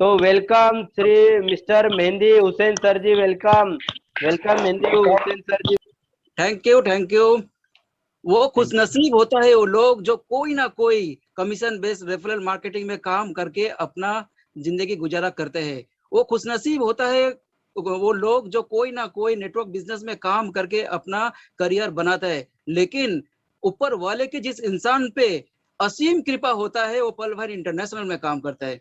तो welcome Shri mister Mehndi Hussain sir ji, welcome. Welcome Mehndi Hussain sir ji. Thank you, thank you. वो thank you. खुशनसीब होता है वो लोग जो कोई ना कोई कमीशन बेस्ड रेफरल मार्केटिंग में काम करके अपना जिंदगी गुजारा करते हैं। वो खुशनसीब होता है वो लोग जो कोई ना कोई नेटवर्क बिजनेस में काम करके अपना करियर बनाता है। लेकिन ऊपर वाले के जिस इंसान पे असीम कृपा होता है वो पल भर इंटरनेशनल में काम करता है।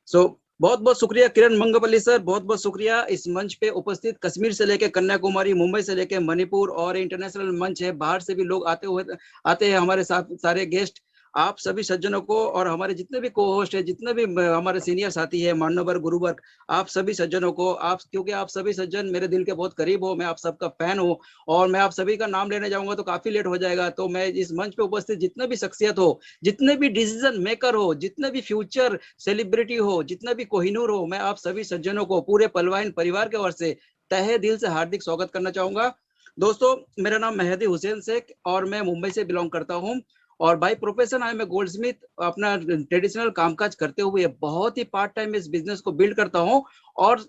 बहुत बहुत शुक्रिया किरण मंगपल्ली सर, बहुत बहुत शुक्रिया इस मंच पे उपस्थित कश्मीर से लेके कन्याकुमारी, मुंबई से लेके मणिपुर और इंटरनेशनल मंच है, बाहर से भी लोग आते हैं हमारे साथ सारे गेस्ट। आप सभी सज्जनों को और हमारे जितने भी को होस्ट है, जितने भी हमारे सीनियर साथी है, मान्यवर गुरुवर्ग, आप सभी सज्जनों को, आप क्योंकि आप सभी सज्जन मेरे दिल के बहुत करीब हो, मैं आप सबका फैन हूँ और मैं आप सभी का नाम लेने जाऊंगा तो काफी लेट हो जाएगा। तो मैं इस मंच पे उपस्थित जितने भी शख्सियत हो, जितने भी डिसीजन मेकर हो, जितने भी फ्यूचर सेलिब्रिटी हो, जितना भी कोहिनूर हो, मैं आप सभी सज्जनों को पूरे पलवाइन परिवार के ओर से तहे दिल से हार्दिक स्वागत करना चाहूंगा। दोस्तों, मेरा नाम मेहदी हुसैन शेख और मैं मुंबई से बिलोंग करता हूं और बाय प्रोफेशन आई मैं गोल्ड स्मिथ। अपना ट्रेडिशनल कामकाज करते हुए बहुत ही पार्ट टाइम इस बिजनेस को बिल्ड करता हूं और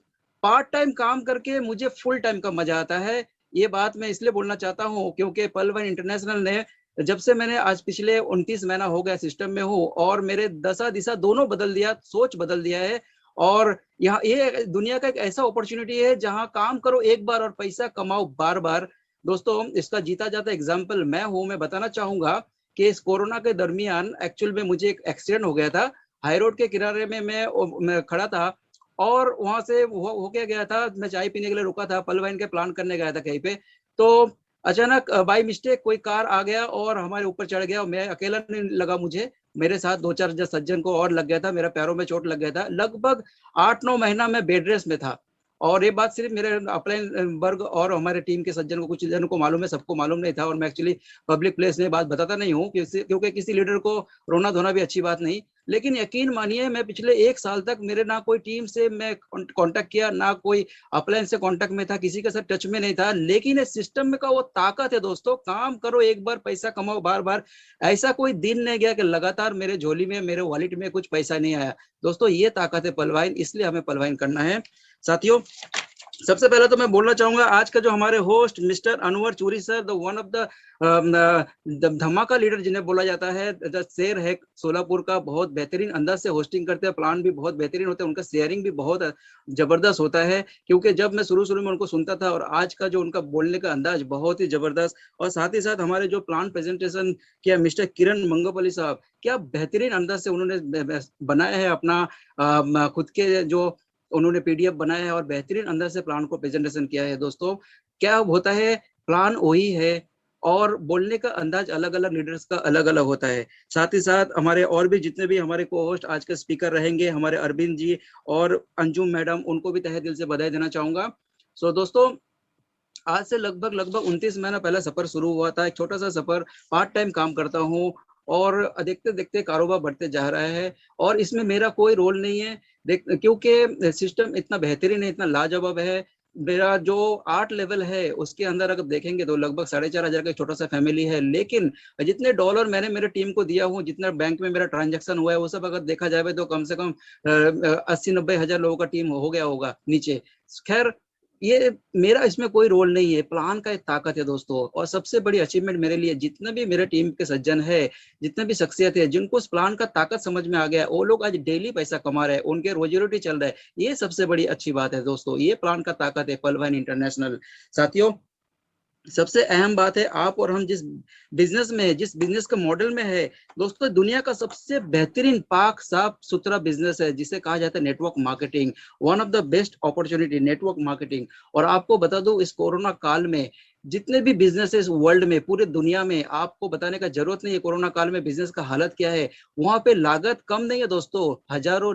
पार्ट टाइम काम करके मुझे फुल टाइम का मजा आता है। ये बात मैं इसलिए बोलना चाहता हूं क्योंकि पलवन इंटरनेशनल ने जब से मैंने आज पिछले 29 महीना हो गया सिस्टम में हूँ और मेरे दशा दिशा दोनों बदल दिया, सोच बदल दिया है। और यहाँ ये दुनिया का एक ऐसा अपॉर्चुनिटी है जहाँ काम करो एक बार और पैसा कमाओ बार बार। दोस्तों, इसका जीता जाता एग्जाम्पल मैं हूँ। मैं बताना चाहूंगा कि इस कोरोना के दरमियान एक्चुअल में मुझे एक एक्सीडेंट हो गया था। हाई रोड के किनारे में मैं खड़ा था और वहां से हो के गया था, मैं चाय पीने के लिए रुका था, पल वाइन के प्लान करने गया था कहीं पे। तो अचानक बाई मिस्टेक कोई कार आ गया और हमारे ऊपर चढ़ गया। मैं अकेला नहीं लगा मुझे, मेरे साथ दो चार सज्जन को और लग गया था, मेरा पैरों में चोट लग गया था। लगभग 8-9 महीना मैं बेड रेस्ट में था और ये बात सिर्फ मेरे अपलाइन वर्ग और हमारे टीम के सज्जनों को, कुछ जनों को मालूम है, सबको मालूम नहीं था। और मैं एक्चुअली पब्लिक प्लेस में बात बताता नहीं हूँ क्योंकि किसी लीडर को रोना धोना भी अच्छी बात नहीं। लेकिन यकीन मानिए, मैं पिछले 1 साल तक मेरे ना कोई टीम से मैं कांटेक्ट किया, ना कोई अपलाइन से कांटेक्ट में था, किसी के साथ टच में नहीं था। लेकिन इस सिस्टम में का वो ताकत है दोस्तों, काम करो एक बार पैसा कमाओ बार बार। ऐसा कोई दिन नहीं गया कि लगातार मेरे झोली में, मेरे वॉलेट में कुछ पैसा नहीं आया। दोस्तों, ये ताकत है पलवाइन, इसलिए हमें पलवाइन करना है। साथियों, सबसे पहले तो मैं बोलना चाहूंगा आज का जो हमारे होस्ट मिस्टर अनवर चूरी sir, the one of the धमाका लीडर जिन्हें बोला जाता है, द शेर है सोलापुर का, बहुत बेहतरीन अंदाज से होस्टिंग करते हैं, प्लान भी बहुत बेहतरीन होते हैं, उनका शेयरिंग भी बहुत जबरदस्त होता है। क्योंकि जब मैं शुरू शुरू में उनको सुनता था और आज का जो उनका बोलने का अंदाज बहुत ही जबरदस्त। और साथ ही साथ हमारे जो प्लान प्रेजेंटेशन किया मिस्टर किरण मंगोपली साहब, क्या बेहतरीन अंदाज से उन्होंने बनाया है अपना खुद के जो उन्होंने पीडीएफ बनाया है और बेहतरीन अंदर से प्लान को प्रेजेंटेशन किया है। दोस्तों, क्या होता है, प्लान वही है और बोलने का अंदाज अलग अलग लीडर्स का अलग अलग होता है। साथ ही साथ हमारे और भी जितने भी हमारे को होस्ट आज के स्पीकर रहेंगे, हमारे अरविंद जी और अंजुम मैडम, उनको भी तहे दिल से बधाई देना चाहूंगा। दोस्तों, आज से लगभग लगभग 29 महीना पहले सफर शुरू हुआ था, एक छोटा सा सफर। पार्ट टाइम काम करता हूँ और देखते देखते कारोबार बढ़ते जा रहा है और इसमें मेरा कोई रोल नहीं है। क्योंकि सिस्टम इतना बेहतरीन है, इतना लाजवाब है। मेरा जो 8 लेवल है उसके अंदर अगर देखेंगे तो लगभग 4,500 का एक छोटा सा फैमिली है। लेकिन जितने डॉलर मैंने मेरे टीम को दिया हूँ, जितना बैंक में मेरा ट्रांजैक्शन हुआ है, वो सब अगर देखा जाए तो कम से कम 80-90 हजार लोगों का टीम हो गया होगा नीचे। खैर, ये मेरा इसमें कोई रोल नहीं है, प्लान का एक ताकत है दोस्तों। और सबसे बड़ी अचीवमेंट मेरे लिए, जितने भी मेरे टीम के सज्जन है, जितने भी शख्सियत है, जिनको उस प्लान का ताकत समझ में आ गया, वो लोग आज डेली पैसा कमा रहे हैं, उनके रोजी रोटी चल रहा है। ये सबसे बड़ी अच्छी बात है दोस्तों, ये प्लान का ताकत है पलवाइन इंटरनेशनल। साथियों, सबसे अहम बात है, आप और हम जिस बिजनेस में है, जिस बिजनेस के मॉडल में है दोस्तों, दुनिया का सबसे बेहतरीन पाक साफ सुथरा बिजनेस है जिसे कहा जाता है network marketing. One of the best opportunity network marketing. और आपको बता दूं, इस कोरोना काल में जितने भी बिजनेसेस वर्ल्ड में, पूरे दुनिया में, आपको बताने का जरूरत नहीं है कोरोना काल में बिजनेस का हालत क्या है। वहां पे लागत कम नहीं है दोस्तों, हजारों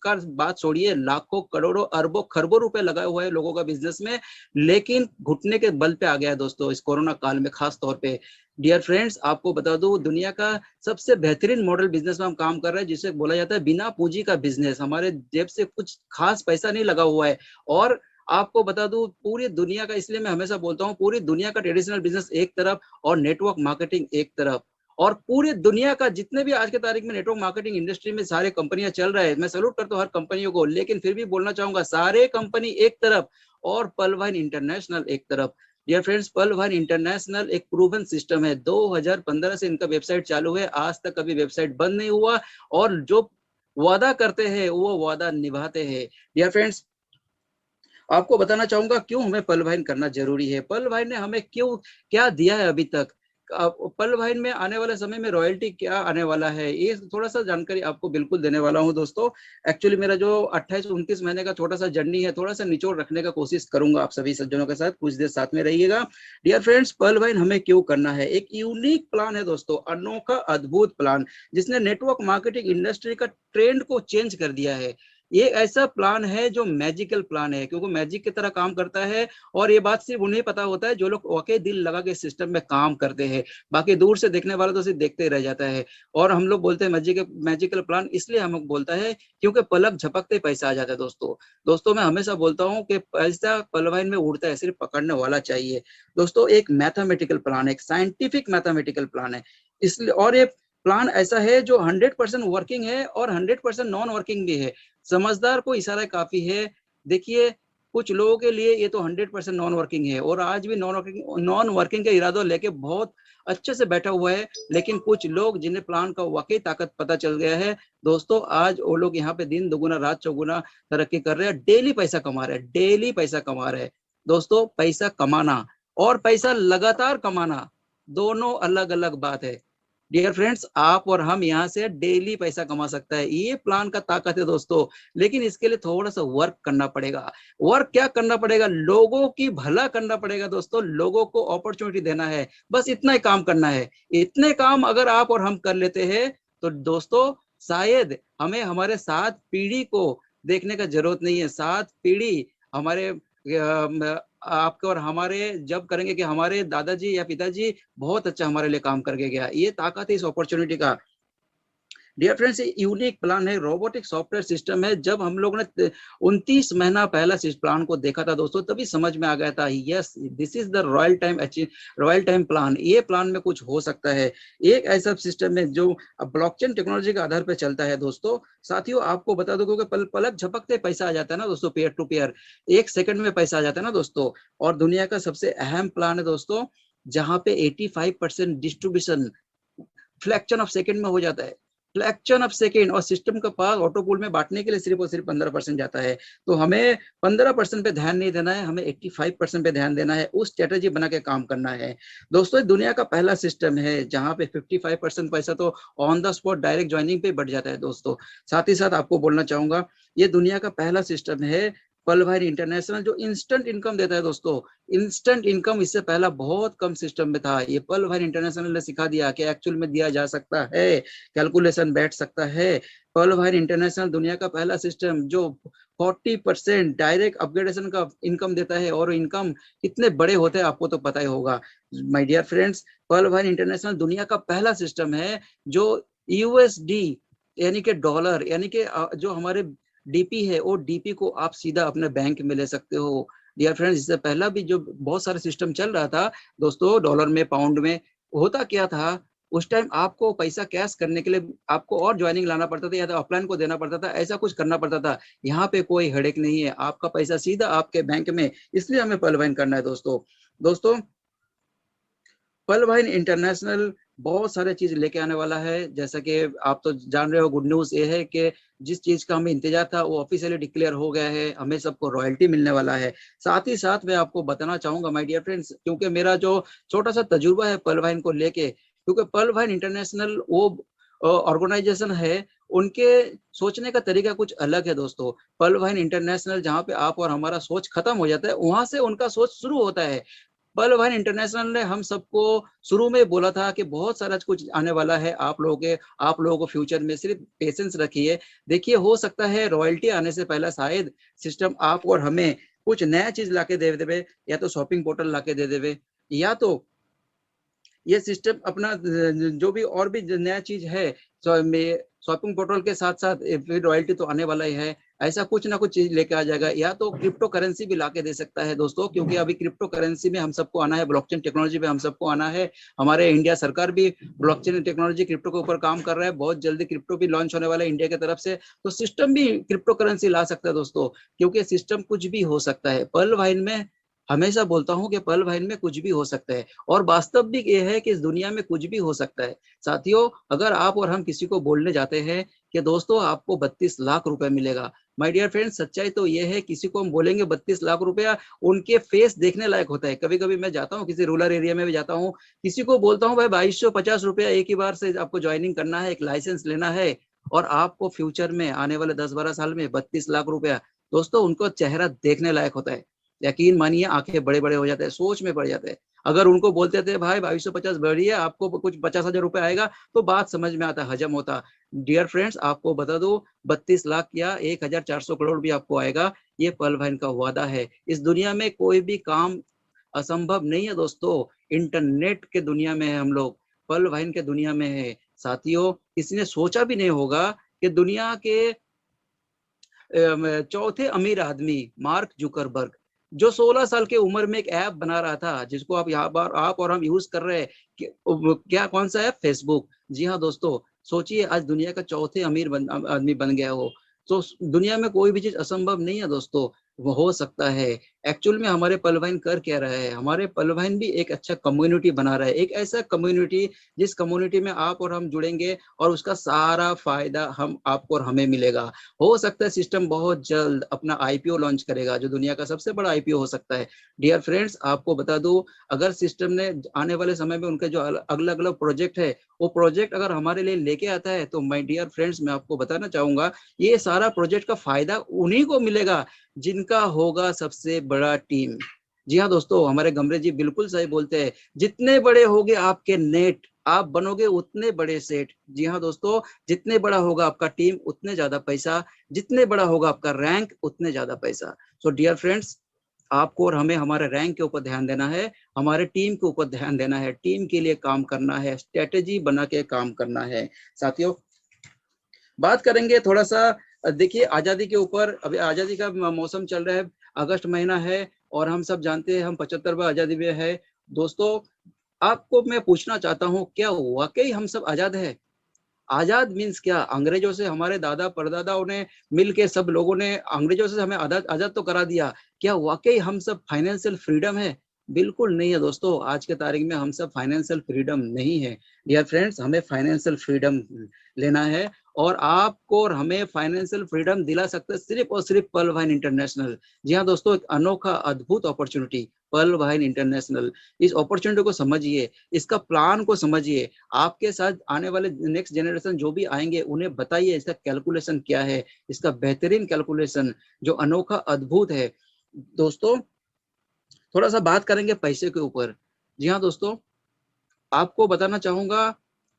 का बात छोड़िए, लाखों करोड़ों अरबों खरबों रुपए लगाए हुए हैं लोगों का बिजनेस में। लेकिन घुटने के बल पे आ गया है दोस्तों इस कोरोना काल में खास तौर पे। डियर फ्रेंड्स, आपको बता दूं, दुनिया का सबसे बेहतरीन मॉडल बिजनेस में हम काम कर रहे हैं जिसे बोला जाता है बिना पूंजी का बिजनेस। हमारे जेब से कुछ खास पैसा नहीं लगा हुआ है। और आपको बता दूं, पूरी दुनिया का, इसलिए मैं हमेशा बोलता हूं, पूरी दुनिया का ट्रेडिशनल बिजनेस एक तरफ और नेटवर्क मार्केटिंग एक तरफ। और पूरे दुनिया का जितने भी आज के तारीख में नेटवर्क मार्केटिंग इंडस्ट्री में सारे कंपनियां चल रहे हैं, मैं सैल्यूट करता हूँ हर कंपनियों को, लेकिन फिर भी बोलना चाहूंगा सारे कंपनी एक तरफ और पलवाइन इंटरनेशनल एक तरफ। डियर फ्रेंड्स, पलवाइन इंटरनेशनल एक प्रूवन सिस्टम है। 2015 से इनका वेबसाइट चालू है, आज तक कभी वेबसाइट बंद नहीं हुआ, और जो वादा करते हैं वो वादा निभाते हैं। डियर फ्रेंड्स, आपको बताना चाहूंगा क्यों हमें पल वाइन करना जरूरी है, पल वाइन ने हमें क्यों क्या दिया है अभी तक, पल वाइन में आने वाले समय में रॉयल्टी क्या आने वाला है, ये थोड़ा सा जानकारी आपको बिल्कुल देने वाला हूं दोस्तों। एक्चुअली मेरा जो 28-29 महीने का छोटा सा जर्नी है, थोड़ा सा निचोड़ रखने का कोशिश करूंगा आप सभी सज्जनों के साथ, कुछ देर साथ में रहिएगा। डियर फ्रेंड्स, पल वाइन हमें क्यों करना है, एक यूनिक प्लान है दोस्तों, अनोखा अद्भुत प्लान, जिसने नेटवर्क मार्केटिंग इंडस्ट्री का ट्रेंड को चेंज कर दिया है। ये ऐसा प्लान है जो मैजिकल प्लान है, क्योंकि मैजिक की तरह काम करता है, और ये बात सिर्फ उन्हें पता होता है जो लोग वाकई दिल लगा के सिस्टम में काम करते हैं, बाकी दूर से देखने वाला तो सिर्फ देखते ही रह जाता है। और हम लोग बोलते हैं मैजिकल प्लान, इसलिए हम लोग बोलता है क्योंकि पलक झपकते पैसा आ जाता है दोस्तों मैं हमेशा बोलता हूँ कि पैसा पलवाइन में उड़ता है, सिर्फ पकड़ने वाला चाहिए। दोस्तों एक मैथमेटिकल प्लान है, एक साइंटिफिक मैथमेटिकल प्लान है, इसलिए, और ये प्लान ऐसा है जो 100% वर्किंग है और 100% नॉन वर्किंग भी है। समझदार को इशारा काफी है। देखिए, कुछ लोगों के लिए ये तो 100% नॉन वर्किंग है, और आज भी नॉन वर्किंग का इरादा लेके बहुत अच्छे से बैठा हुआ है, लेकिन कुछ लोग जिन्हें प्लान का वाकई ताकत पता चल गया है दोस्तों, आज वो लोग यहाँ पे दिन दुगुना रात चौगुना तरक्की कर रहे हैं, डेली पैसा कमा रहे हैं, डेली पैसा कमा रहे हैं। दोस्तों, पैसा कमाना और पैसा लगातार कमाना दोनों अलग अलग बात है। डियर फ्रेंड्स, आप और हम यहाँ से डेली पैसा कमा सकता है, ये प्लान का ताकत है दोस्तों, लेकिन इसके लिए थोड़ा सा वर्क करना पड़ेगा। वर्क क्या करना पड़ेगा, लोगों की भला करना पड़ेगा दोस्तों, लोगों को अपॉर्चुनिटी देना है, बस इतना ही काम करना है। इतने काम अगर आप और हम कर लेते हैं तो दोस्तों शायद हमें हमारे 7 पीढ़ी को देखने का जरूरत नहीं है। 7 पीढ़ी हमारे आपके और हमारे जब करेंगे कि हमारे दादाजी या पिताजी बहुत अच्छा हमारे लिए काम करके गया, ये ताकत है इस अपॉर्चुनिटी का। डियर फ्रेंड्स, यूनिक प्लान है, रोबोटिक सॉफ्टवेयर सिस्टम है। जब हम लोग ने 29 महीना पहला इस प्लान को देखा था दोस्तों, तभी समझ में आ गया था, yes this is the royal time plan, ये प्लान में कुछ हो सकता है। एक ऐसा सिस्टम है जो ब्लॉकचेन टेक्नोलॉजी के आधार पर चलता है दोस्तों। साथियों, आपको बता दो, क्योंकि पलक झपकते पैसा आ जाता है ना दोस्तों, पेयर टू पेयर, 1 सेकंड में पैसा आ जाता है ना दोस्तों। और दुनिया का सबसे अहम प्लान है दोस्तों, जहां पे 85% डिस्ट्रीब्यूशन फ्रैक्शन ऑफ सेकंड में हो जाता है, फ्रैक्शन ऑफ सेकेंड, और सिस्टम के पास ऑटो पूल में बांटने के लिए सिर्फ और सिर्फ 15% जाता है। तो हमें 15% पे ध्यान नहीं देना है, हमें 85% पे ध्यान देना है, उस स्ट्रेटेजी बना के काम करना है दोस्तों। दुनिया का पहला सिस्टम है जहां पे 55% पैसा तो on the spot direct joining पे बढ़ जाता है दोस्तों। साथ ही साथ आपको बोलना चाहूंगा, ये दुनिया का पहला सिस्टम है पलवाइन इंटरनेशनल जो इंस्टेंट इनकम देता है दोस्तों। इंस्टेंट इनकम इससे पहला बहुत कम सिस्टम में था, ये पलवाइन इंटरनेशनल ने सिखा दिया कि एक्चुअल में दिया जा सकता है, कैलकुलेशन बैठ सकता है। पलवाइन इंटरनेशनल दुनिया का पहला सिस्टम जो 40% डायरेक्ट अपग्रेडेशन का इनकम देता है, और इनकम कितने बड़े होते हैं आपको तो पता ही होगा माय डियर फ्रेंड्स। पलवाइन इंटरनेशनल दुनिया का पहला सिस्टम है जो यूएसडी यानी कि डॉलर, यानी कि जो हमारे डीपी है, वो डीपी को आप सीधा अपने बैंक में ले सकते हो। डियर फ्रेंड्स, इससे पहला भी जो बहुत सारे सिस्टम चल रहा था दोस्तों, डॉलर में, पाउंड में, होता क्या था, उस टाइम आपको पैसा कैश करने के लिए आपको और ज्वाइनिंग लाना पड़ता था, या तो ऑफलाइन को देना पड़ता था, ऐसा कुछ करना पड़ता था। यहाँ पे कोई हेडेक नहीं है, आपका पैसा सीधा आपके बैंक में, इसलिए हमें पलवाइन करना है दोस्तों। पलवाइन इंटरनेशनल बहुत सारे चीज लेके आने वाला है, जैसा कि आप तो जान रहे हो। गुड न्यूज ये है कि जिस चीज का हमें इंतजार था वो ऑफिशियली डिक्लेयर हो गया है, हमें सबको रॉयल्टी मिलने वाला है। साथ ही साथ मैं आपको बताना चाहूंगा माय डियर फ्रेंड्स, क्योंकि मेरा जो छोटा सा तजुर्बा है पलवाइन को लेके, क्योंकि पलवाइन इंटरनेशनल वो ऑर्गेनाइजेशन है, उनके सोचने का तरीका कुछ अलग है दोस्तों। पलवाइन इंटरनेशनल जहाँ पे आप और हमारा सोच खत्म हो जाता है, वहां से उनका सोच शुरू होता है। पलवाइन इंटरनेशनल ने हम सबको शुरू में बोला था कि बहुत सारा कुछ आने वाला है आप लोगों को फ्यूचर में, सिर्फ पेशेंस रखिए। देखिए, हो सकता है रॉयल्टी आने से पहले शायद सिस्टम आप और हमें कुछ नया चीज लाके दे देवे, या तो शॉपिंग पोर्टल लाके दे देवे, या तो ये सिस्टम अपना जो भी और भी नया चीज है, शॉपिंग पोर्टल के साथ साथ फिर रॉयल्टी तो आने वाला ही है। ऐसा कुछ ना कुछ चीज लेके आ जाएगा, या तो क्रिप्टो करेंसी भी लाके दे सकता है दोस्तों, क्योंकि अभी क्रिप्टो करेंसी में हम सबको आना है, ब्लॉकचेन टेक्नोलॉजी पे हम सबको आना है। हमारे इंडिया सरकार भी ब्लॉकचेन टेक्नोलॉजी क्रिप्टो के ऊपर काम कर रहा है, बहुत जल्दी क्रिप्टो भी लॉन्च होने वाला है इंडिया की तरफ से, तो सिस्टम भी क्रिप्टो करेंसी ला सकता है दोस्तों, क्योंकि सिस्टम कुछ भी हो सकता है। पर्ल वाइन में हमेशा बोलता हूं कि पर्ल वाइन में कुछ भी हो सकता है, और वास्तविक ये है कि इस दुनिया में कुछ भी हो सकता है। साथियों, अगर आप और हम किसी को बोलने जाते हैं कि दोस्तों आपको 32 लाख रुपए मिलेगा, माय डियर फ्रेंड्स, सच्चाई तो ये है, किसी को हम बोलेंगे 32 लाख रुपया, उनके फेस देखने लायक होता है। कभी कभी मैं जाता हूँ किसी रूरल एरिया में भी जाता हूँ, किसी को बोलता हूँ भाई 2250 रुपया एक ही बार से आपको ज्वाइनिंग करना है, एक लाइसेंस लेना है, और आपको फ्यूचर में आने वाले 10-12 साल में 32 लाख रुपया, दोस्तों उनको चेहरा देखने लायक होता है। यकीन मानिए आंखें बड़े बड़े हो जाते हैं, सोच में पड़ जाते हैं। अगर उनको बोलते थे भाई 2250 बढ़िए, आपको कुछ 50,000 रुपए आएगा, तो बात समझ में आता, हजम होता। डियर फ्रेंड्स, आपको बता दो 32 लाख या 1400 करोड़ भी आपको आएगा, ये पर्ल वाइन का वादा है। इस दुनिया में कोई भी काम असंभव नहीं है दोस्तों। इंटरनेट के दुनिया में है हम लोग, पर्ल वाइन के दुनिया में है। साथियों, किसी ने सोचा भी नहीं होगा कि दुनिया के चौथे अमीर आदमी मार्क जुकरबर्ग, जो 16 साल के उम्र में एक ऐप बना रहा था, जिसको आप यहाँ पर आप और हम यूज कर रहे हैं, क्या कौन सा ऐप? फेसबुक। जी हाँ दोस्तों, सोचिए आज दुनिया का चौथे अमीर आदमी बन गया हो। तो दुनिया में कोई भी चीज असंभव नहीं है दोस्तों, वो हो सकता है। एक्चुअल में हमारे पर्ल वाइन कर क्या रहा है, हमारे पर्ल वाइन भी एक अच्छा कम्युनिटी बना रहा है, एक ऐसा कम्युनिटी जिस कम्युनिटी में आप और हम जुड़ेंगे और उसका सारा फायदा हम आपको और हमें मिलेगा। हो सकता है सिस्टम बहुत जल्द अपना आईपीओ लॉन्च करेगा, जो दुनिया का सबसे बड़ा आईपीओ हो सकता है। डियर फ्रेंड्स, आपको बता दूं, अगर सिस्टम ने आने वाले समय में उनके जो अलग अलग प्रोजेक्ट है, वो प्रोजेक्ट अगर हमारे लिए लेके आता है, तो माय डियर फ्रेंड्स मैं आपको बताना चाहूंगा, ये सारा प्रोजेक्ट का फायदा उन्हीं को मिलेगा जिनका होगा सबसे बड़ा टीम। जी हाँ दोस्तों, हमारे गमरे जी बिल्कुल सही बोलते हैं, जितने बड़े होगे आपके नेट, आप बनोगे उतने बड़े सेठ। जी हाँ दोस्तों, जितने बड़ा होगा आपका टीम उतने ज्यादा पैसा, जितने बड़ा होगा आपका रैंक उतने ज्यादा पैसा। सो डियर फ्रेंड्स, आपको और हमें हमारे रैंक के ऊपर ध्यान देना है, हमारे टीम के ऊपर ध्यान देना है, टीम के लिए काम करना है, स्ट्रेटेजी बना के काम करना है। साथियों, बात करेंगे थोड़ा सा, देखिए आजादी के ऊपर। अभी आजादी का मौसम चल रहा है, अगस्त महीना है, और हम सब जानते हैं हम 75वां आजादी में है। दोस्तों, आपको मैं पूछना चाहता हूँ, क्या वाकई हम सब आजाद है? आजाद मीन्स क्या? अंग्रेजों से हमारे दादा परदादाओं ने मिलके, सब लोगों ने अंग्रेजों से हमें आजाद आजाद तो करा दिया, क्या वाकई हम सब फाइनेंशियल फ्रीडम है? बिल्कुल नहीं है दोस्तों, आज के तारीख में हम सब फाइनेंशियल फ्रीडम नहीं है। डियर फ्रेंड्स, हमें फाइनेंशियल फ्रीडम लेना है, और आपको और हमें फाइनेंशियल फ्रीडम दिला सकते हैं सिर्फ और सिर्फ पर्ल वाइन इंटरनेशनल। जी हाँ दोस्तों, एक अनोखा अद्भुत अपॉर्चुनिटी, पर्ल वाइन इंटरनेशनल। इस अपॉर्चुनिटी को समझिए, इसका प्लान को समझिए, आपके साथ आने वाले नेक्स्ट जनरेशन जो भी आएंगे उन्हें बताइए इसका कैलकुलेशन क्या है, इसका बेहतरीन कैलकुलेशन जो अनोखा अद्भुत है। दोस्तों, थोड़ा सा बात करेंगे पैसे के ऊपर। जी हाँ दोस्तों, आपको बताना चाहूंगा,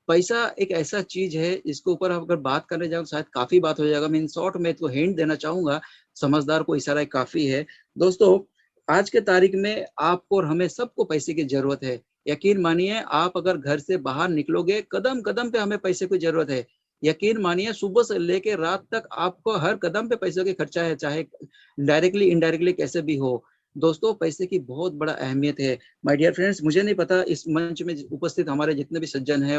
पैसा एक ऐसा चीज है जिसके ऊपर अगर बात करने जाऊँ शायद काफी बात हो जाएगा। मैं इन शॉर्ट में तो हिंट देना चाहूंगा, समझदार को इशारा काफी है। दोस्तों, आज के तारीख में आपको और हमें सबको पैसे की जरूरत है। यकीन मानिए, आप अगर घर से बाहर निकलोगे, कदम कदम पे हमें पैसे की जरूरत है। यकीन मानिए, सुबह से लेके रात तक आपको हर कदम पे पैसे की खर्चा है, चाहे डायरेक्टली इनडायरेक्टली कैसे भी हो। दोस्तों, पैसे की बहुत बड़ा अहमियत है। माय डियर फ्रेंड्स, मुझे नहीं पता इस मंच में उपस्थित हमारे जितने भी सज्जन हैं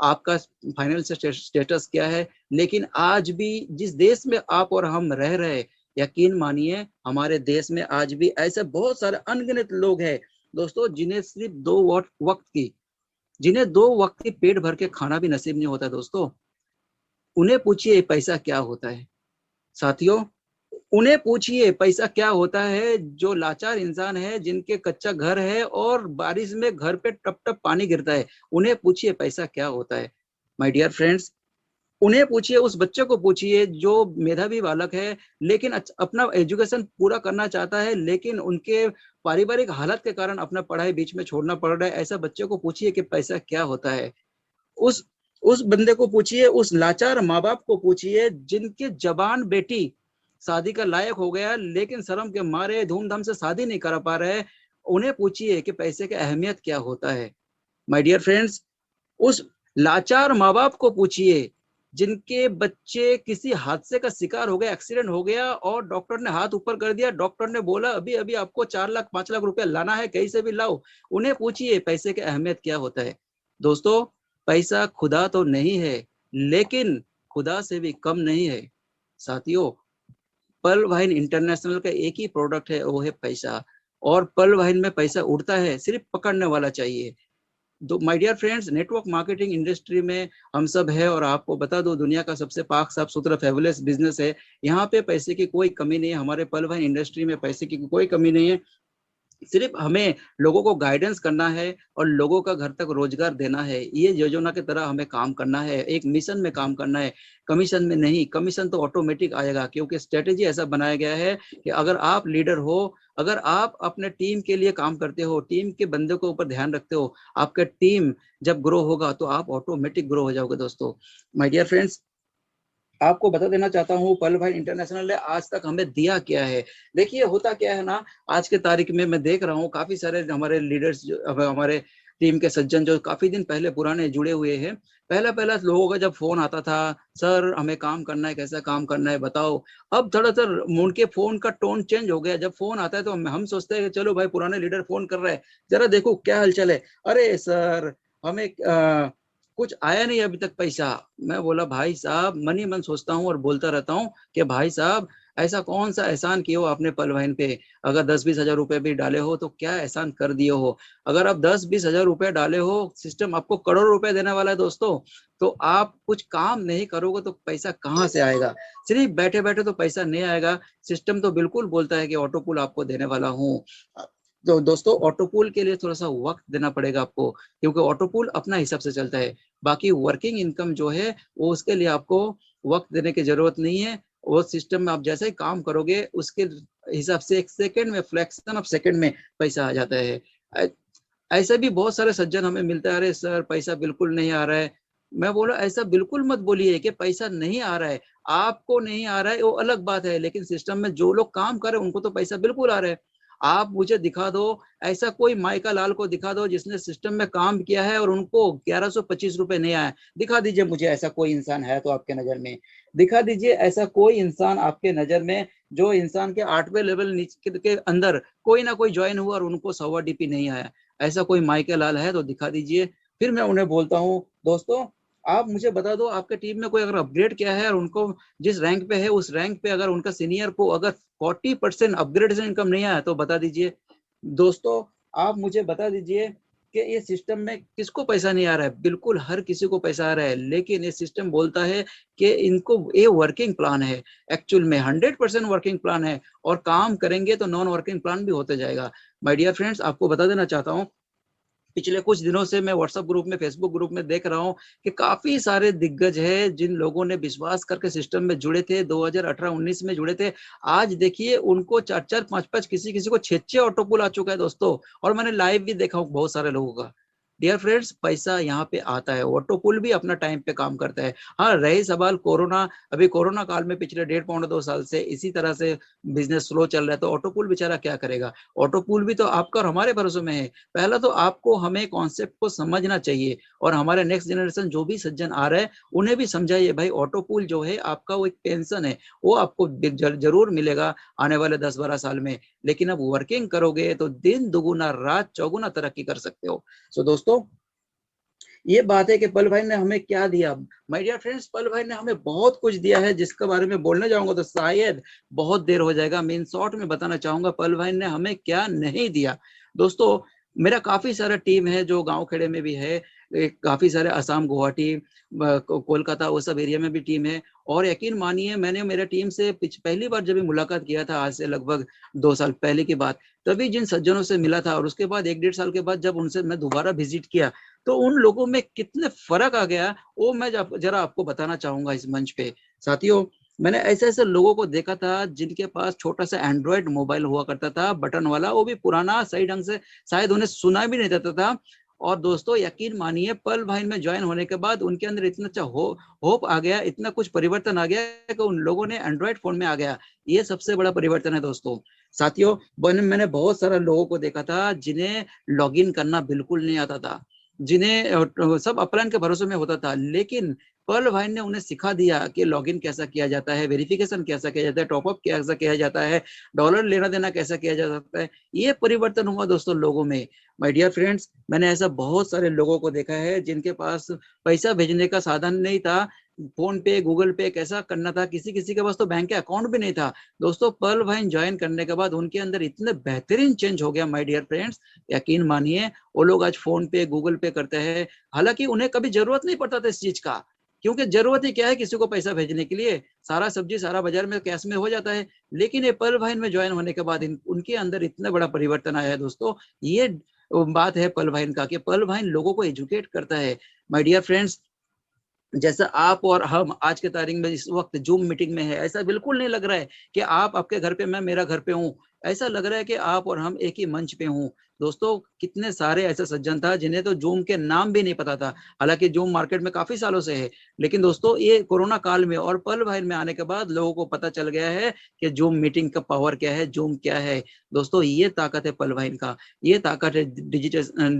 आपका फाइनेंशियल स्टेटस क्या है, लेकिन आज भी जिस देश में आप और हम रह रहे, यकीन मानिए हमारे देश में आज भी ऐसे बहुत सारे अनगिनत लोग हैं दोस्तों, जिन्हें सिर्फ जिन्हें 2 वक्त की पेट भर के खाना भी नसीब नहीं होता। दोस्तों, उन्हें पूछिए पैसा क्या होता है। साथियों, उन्हें पूछिए पैसा क्या होता है, जो लाचार इंसान है, जिनके कच्चा घर है और बारिश में घर पे टप टप पानी गिरता है, उन्हें पूछिए पैसा क्या होता है। माय डियर फ्रेंड्स, उन्हें पूछिए, उस बच्चे को पूछिए जो मेधावी बालक है, लेकिन अपना एजुकेशन पूरा करना चाहता है, लेकिन उनके पारिवारिक हालत के कारण अपना पढ़ाई बीच में छोड़ना पड़ रहा है। ऐसा बच्चे को पूछिए कि पैसा क्या होता है। उस उस बंदे को पूछिए, उस लाचार माँ बाप को पूछिए, जिनके जवान बेटी शादी का लायक हो गया, लेकिन शर्म के मारे धूमधाम से शादी नहीं करा पा रहे। उन्हें पूछिए कि पैसे की अहमियत क्या होता है। माय डियर फ्रेंड्स, उस लाचार माँ बाप को पूछिए जिनके बच्चे किसी हादसे का शिकार हो गया, एक्सीडेंट हो गया और डॉक्टर ने हाथ ऊपर कर दिया, डॉक्टर ने बोला अभी अभी आपको 4 लाख 5 लाख रुपया लाना है, कहीं से भी लाओ। उन्हें पूछिए पैसे की अहमियत क्या होता है। दोस्तों, पैसा खुदा तो नहीं है, लेकिन खुदा से भी कम नहीं है। साथियों, पल वाइन इंटरनेशनल का एक ही प्रोडक्ट है, वो है पैसा। और पल वाइन में पैसा उड़ता है, सिर्फ पकड़ने वाला चाहिए। तो my dear friends, network marketing industry में हम सब है, और आपको बता दो दुनिया का सबसे पाक साफ सुथरा फेबुलस बिजनेस है। यहाँ पे पैसे की कोई कमी नहीं है, हमारे पल वाइन इंडस्ट्री में पैसे की कोई कमी नहीं है। सिर्फ हमें लोगों को गाइडेंस करना है और लोगों का घर तक रोजगार देना है। ये योजना की तरह हमें काम करना है, एक मिशन में काम करना है, कमीशन में नहीं। कमीशन तो ऑटोमेटिक आएगा, क्योंकि स्ट्रेटेजी ऐसा बनाया गया है कि अगर आप लीडर हो, अगर आप अपने टीम के लिए काम करते हो, टीम के बंदे को ऊपर ध्यान रखते हो, आपका टीम जब ग्रो होगा तो आप ऑटोमेटिक ग्रो हो जाओगे। दोस्तों, माय डियर फ्रेंड्स, आपको बता देना चाहता हूँ पल भाई इंटरनेशनल ने आज तक हमें दिया क्या है। देखिए, होता क्या है ना, आज के तारीख में मैं देख रहा हूँ काफी सारे हमारे लीडर्स, हमारे टीम के सज्जन जो काफी दिन पहले पुराने जुड़े हुए हैं। पहला पहला लोगों का जब फोन आता था, सर हमें काम करना है, कैसा काम करना है बताओ। अब थोड़ा सा उनके फोन का टोन चेंज हो गया। जब फोन आता है तो हम सोचते हैं चलो भाई पुराने लीडर फोन कर रहे हैं, जरा देखो क्या हालचाल है। अरे सर, हमें कुछ आया नहीं अभी तक पैसा। मैं बोला भाई साहब, मन ही मन सोचता हूँ और बोलता रहता हूँ कि भाई साहब, ऐसा कौन सा एहसान किए हो आपने पल वाइन पे। अगर 10-20 हजार रुपए भी डाले हो तो क्या एहसान कर दिए हो। अगर आप 10-20 हजार रुपए डाले हो, सिस्टम आपको करोड़ रुपए देने वाला है दोस्तों। तो आप कुछ काम नहीं करोगे तो पैसा कहाँ से आएगा। सिर्फ बैठे बैठे तो पैसा नहीं आएगा। सिस्टम तो बिल्कुल बोलता है कि ऑटो पुल आपको देने वाला हूँ। तो दोस्तों, ऑटो पुल के लिए थोड़ा सा वक्त देना पड़ेगा आपको, क्योंकि ऑटो पुल अपना हिसाब से चलता है। बाकी वर्किंग इनकम जो है वो उसके लिए आपको वक्त देने की जरूरत नहीं है। वो सिस्टम में आप जैसे ही काम करोगे उसके हिसाब से एक सेकंड में, फ्रैक्शन ऑफ सेकंड में पैसा आ जाता है। ऐसे भी बहुत सारे सज्जन हमें मिलता है, अरे सर पैसा बिल्कुल नहीं आ रहा है। मैं बोला ऐसा बिल्कुल मत बोलिए कि पैसा नहीं आ रहा है। आपको नहीं आ रहा है वो अलग बात है, लेकिन सिस्टम में जो लोग काम कर रहे हैं उनको तो पैसा बिल्कुल आ रहा है। आप मुझे दिखा दो ऐसा कोई माइका लाल को दिखा दो जिसने सिस्टम में काम किया है और उनको 1125 रुपए नहीं आया। दिखा दीजिए मुझे, ऐसा कोई इंसान है तो आपके नजर में दिखा दीजिए। ऐसा कोई इंसान आपके नजर में, जो इंसान के 8वें लेवल नीचे के अंदर कोई ना कोई ज्वाइन हुआ और उनको 100 डीपी नहीं आया। ऐसा कोई माइका लाल है तो दिखा दीजिए। फिर मैं उन्हें बोलता हूँ, दोस्तों आप मुझे बता दो आपके टीम में कोई अगर अपग्रेड किया है और उनको जिस रैंक पे है उस रैंक पे अगर उनका सीनियर को अगर 40% अपग्रेड से इनकम नहीं आया तो बता दीजिए। दोस्तों, आप मुझे बता दीजिए कि ये सिस्टम में किसको पैसा नहीं आ रहा है। बिल्कुल हर किसी को पैसा आ रहा है, लेकिन ये सिस्टम बोलता है कि इनको ये वर्किंग प्लान है। एक्चुअल में 100% वर्किंग प्लान है, और काम करेंगे तो नॉन वर्किंग प्लान भी होते जाएगा। माय डियर फ्रेंड्स, आपको बता देना चाहता हूँ, पिछले कुछ दिनों से मैं व्हाट्सएप ग्रुप में, फेसबुक ग्रुप में देख रहा हूँ कि काफी सारे दिग्गज हैं जिन लोगों ने विश्वास करके सिस्टम में जुड़े थे, 2018-19 में जुड़े थे। आज देखिए उनको 4-4 5-5, किसी किसी को 6-6 ऑटो पुल आ चुका है दोस्तों। और मैंने लाइव भी देखा हूँ बहुत सारे लोगों का। डियर फ्रेंड्स, पैसा यहाँ पे आता है, ऑटो पुल भी अपना टाइम पे काम करता है। हाँ, रही सवाल कोरोना, अभी कोरोना काल में पिछले 1.5 पौने 2 साल से इसी तरह से बिजनेस स्लो चल रहा है, तो ऑटो पुल बेचारा क्या करेगा। ऑटो पुल भी तो आपका और हमारे भरोसे में है। पहला तो आपको हमें कॉन्सेप्ट को समझना चाहिए, और हमारे नेक्स्ट जनरेशन जो भी सज्जन आ रहे हैं उन्हें भी समझाइए भाई ऑटो पुल जो है आपका वो एक पेंशन है, वो आपको जरूर मिलेगा आने वाले 10-12 साल में। लेकिन अब वर्किंग करोगे तो दिन दुगुना रात चौगुना तरक्की कर सकते हो। सो दोस्तों, ये बात है कि पल भाई ने हमें क्या दिया। माय डियर फ्रेंड्स, पल भाई ने हमें बहुत कुछ दिया है, जिसके बारे में बोलने जाऊंगा तो शायद बहुत देर हो जाएगा। मैं इन शॉर्ट में बताना चाहूंगा पल भाई ने हमें क्या नहीं दिया। दोस्तों, मेरा काफी सारा टीम है जो गांव खेड़े में भी है, काफी सारे असम, गुवाहाटी, कोलकाता, वो सब एरिया में भी टीम है। और यकीन मानिए, मैंने मेरे टीम से पहली बार जब मुलाकात किया था, आज से लगभग 2 साल पहले की बात, तभी जिन सज्जनों से मिला था और उसके बाद 1-1.5 साल के बाद जब उनसे मैं दोबारा विजिट किया, तो उन लोगों में कितने फर्क आ गया वो मैं जरा आपको बताना चाहूंगा इस मंच पे। साथियों, मैंने ऐसे ऐसे लोगों को देखा था जिनके पास छोटा सा एंड्रॉयड मोबाइल हुआ करता था, बटन वाला, वो भी पुराना, सही ढंग से शायद उन्हें सुना भी नहीं देता था। और दोस्तों यकीन मानिए, पल भाई में ज्वाइन होने के बाद उनके अंदर इतना अच्छा होप आ गया, इतना कुछ परिवर्तन आ गया कि उन लोगों ने एंड्रॉयड फोन में आ गया। ये सबसे बड़ा परिवर्तन है दोस्तों। साथियों, मैंने बहुत सारे लोगों को देखा था जिन्हें लॉगिन करना बिल्कुल नहीं आता था, जिन्हें सब अपलाइन के भरोसे में होता था। लेकिन पर्ल भाई ने उन्हें सिखा दिया कि लॉगिन कैसा किया जाता है, वेरिफिकेशन कैसा किया जाता है, टॉपअप कैसा किया जाता है, डॉलर लेना देना कैसा किया जा सकता है। ये परिवर्तन हुआ दोस्तों लोगों में। माय डियर फ्रेंड्स, मैंने ऐसा बहुत सारे लोगों को देखा है जिनके पास पैसा भेजने का साधन नहीं था, फोन पे गूगल पे कैसा करना था, किसी किसी के पास तो बैंक के अकाउंट भी नहीं था। दोस्तों पर्ल भाई ज्वाइन करने के बाद उनके अंदर इतने बेहतरीन चेंज हो गया माय डियर फ्रेंड्स, यकीन मानिए वो लोग आज फोन पे गूगल पे करते हैं। हालांकि उन्हें कभी जरूरत नहीं पड़ता था इस चीज का, क्योंकि जरूरत ही क्या है किसी को पैसा भेजने के लिए, सारा सब्जी सारा बाजार में कैश में हो जाता है। लेकिन ये पर्ल भाई में ज्वाइन होने के बाद उनके अंदर इतना बड़ा परिवर्तन आया है दोस्तों। ये बात है पर्ल भाई का कि पर्ल भाई लोगों को एजुकेट करता है। माय डियर फ्रेंड्स, जैसा आप और हम आज के तारीख में इस वक्त जूम मीटिंग में है, ऐसा बिल्कुल नहीं लग रहा है कि आप आपके घर पे मैं मेरा घर पे हूँ। ऐसा लग रहा है कि आप और हम एक ही मंच पे हूँ। दोस्तों कितने सारे ऐसे सज्जन था जिन्हें तो जूम के नाम भी नहीं पता था, हालांकि जूम मार्केट में काफी सालों से है। लेकिन दोस्तों ये कोरोना काल में और पर्ल भाई में आने के बाद लोगों को पता चल गया है कि जूम मीटिंग का पावर क्या है, जूम क्या है। दोस्तों ये ताकत है पर्ल भाई का, ये ताकत है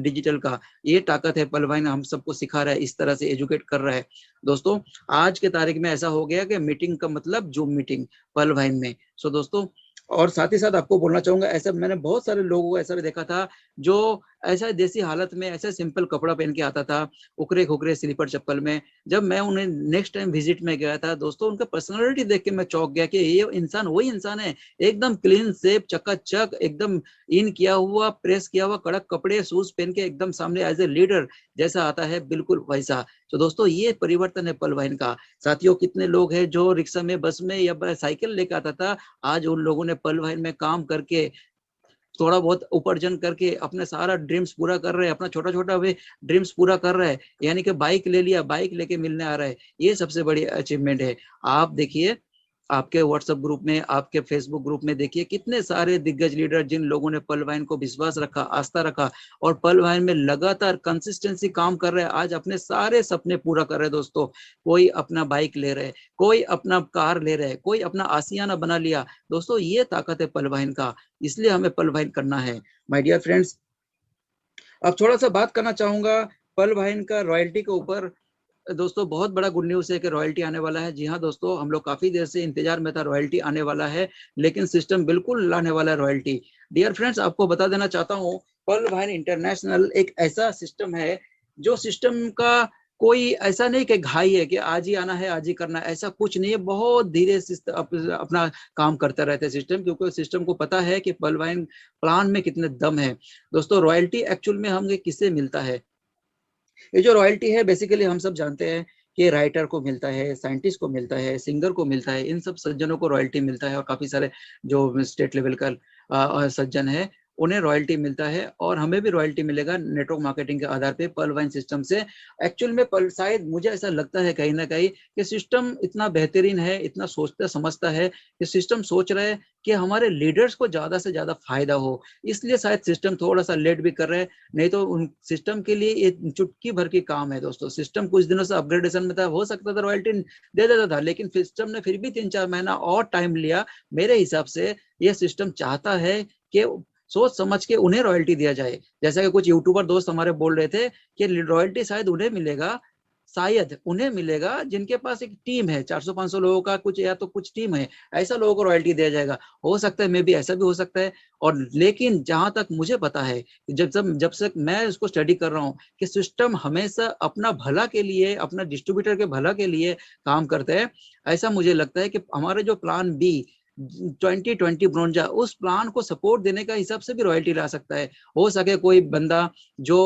डिजिटल का, ये ताकत है पर्ल भाई हम सबको सिखा रहा है, इस तरह से एजुकेट कर रहा है। दोस्तों आज के तारीख में ऐसा हो गया कि मीटिंग का मतलब जूम मीटिंग पर्ल भाई में। सो दोस्तों, और साथ ही साथ आपको बोलना चाहूंगा, ऐसा मैंने बहुत सारे लोगों को ऐसा भी देखा था जो ऐसा देसी हालत में ऐसा सिंपल कपड़ा पहन के आता था, उकरे खुकरे स्लीपर चप्पल में। जब मैं उन्हें नेक्स्ट टाइम विजिट में गया था दोस्तों, उनका पर्सनालिटी देख के मैं चौंक गया कि ये इंसान वही इंसान है, एकदम क्लीन शेप, चकाचक, एकदम इन किया हुआ, प्रेस किया हुआ, कड़क कपड़े शूज पहन के एकदम सामने एज ए लीडर जैसा आता है, बिल्कुल वैसा। तो दोस्तों ये परिवर्तन है पर्ल भाई का। साथियों कितने लोग हैं जो रिक्शा में, बस में या साइकिल लेकर आता था, आज उन लोगों ने पर्ल भाई में काम करके थोड़ा बहुत उपार्जन करके अपने सारा ड्रीम्स पूरा कर रहे हैं, अपना छोटा छोटा वे ड्रीम्स पूरा कर रहा है। यानी कि बाइक ले लिया, बाइक लेके मिलने आ रहा है, ये सबसे बड़ी अचीवमेंट है। आप देखिए आपके व्हाट्सएप ग्रुप में, आपके फेसबुक ग्रुप में देखिए कितने सारे दिग्गज लीडर जिन लोगों ने पर्ल भाई को विश्वास रखा, आस्था रखा और पर्ल भाई में लगातार कंसिस्टेंसी काम कर रहे हैं, आज अपने सारे सपने पूरा कर रहे हैं। दोस्तों कोई अपना बाइक ले रहे, कोई अपना कार ले रहे, कोई अपना आशियाना बना लिया। दोस्तों ये ताकत है पर्ल भाई का, इसलिए हमें पर्ल भाई करना है। माय डियर फ्रेंड्स, अब थोड़ा सा बात करना चाहूंगा पर्ल भाई का रॉयल्टी के ऊपर। दोस्तों बहुत बड़ा गुड न्यूज़ है कि रॉयल्टी आने वाला है। जी हाँ दोस्तों, हम लोग काफी देर से इंतजार में था, रॉयल्टी आने वाला है, लेकिन सिस्टम बिल्कुल लाने वाला है रॉयल्टी। डियर फ्रेंड्स, आपको बता देना चाहता हूँ पर्ल भाई इंटरनेशनल एक ऐसा सिस्टम है जो सिस्टम का कोई ऐसा नहीं कि घाई है कि आज ही आना है, आज ही करना है, ऐसा कुछ नहीं है। बहुत धीरे अपना काम करता रहता है सिस्टम, क्योंकि सिस्टम को पता है कि पर्ल भाई प्लान में कितने दम है। दोस्तों रॉयल्टी एक्चुअल में हमें किससे मिलता है? ये जो रॉयल्टी है बेसिकली हम सब जानते हैं कि राइटर को मिलता है, साइंटिस्ट को मिलता है, सिंगर को मिलता है, इन सब सज्जनों को रॉयल्टी मिलता है। और काफी सारे जो स्टेट लेवल का सज्जन है उन्हें रॉयल्टी मिलता है, और हमें भी रॉयल्टी मिलेगा नेटवर्क मार्केटिंग के आधार पे पर्ल वाइन सिस्टम से। एक्चुअल में शायद मुझे ऐसा लगता है कहीं ना कहीं कि सिस्टम इतना बेहतरीन है, इतना सोचता समझता है कि सिस्टम सोच रहा है कि हमारे लीडर्स को ज्यादा से ज्यादा फायदा हो, इसलिए शायद सिस्टम थोड़ा सा लेट भी कर रहे हैं। नहीं तो उन सिस्टम के लिए ये चुटकी भर की काम है दोस्तों। सिस्टम कुछ दिनों से अपग्रेडेशन में था, हो सकता था रॉयल्टी दे देता था, लेकिन सिस्टम ने फिर भी 3-4 महीना और टाइम लिया। मेरे हिसाब से ये सिस्टम चाहता है कि सोच समझ के उन्हें रॉयल्टी दिया जाए। जैसा कि कुछ यूट्यूबर दोस्त हमारे बोल रहे थे कि रॉयल्टी शायद उन्हें मिलेगा, शायद उन्हें मिलेगा जिनके पास एक टीम है 400-500 लोगों का, कुछ या तो कुछ टीम है, ऐसा लोगों को रॉयल्टी दिया जाएगा। हो सकता है मे भी ऐसा भी हो सकता है। और लेकिन जहां तक मुझे पता है, जब से मैं इसको स्टडी कर रहा हूँ कि सिस्टम हमेशा अपना भला के लिए, अपना डिस्ट्रीब्यूटर के भला के लिए काम करते हैं। ऐसा मुझे लगता है कि हमारे जो प्लान बी 2020 ब्रोंजा, उस प्लान को सपोर्ट देने का हिसाब से भी रॉयल्टी ला सकता है। हो सके कोई बंदा जो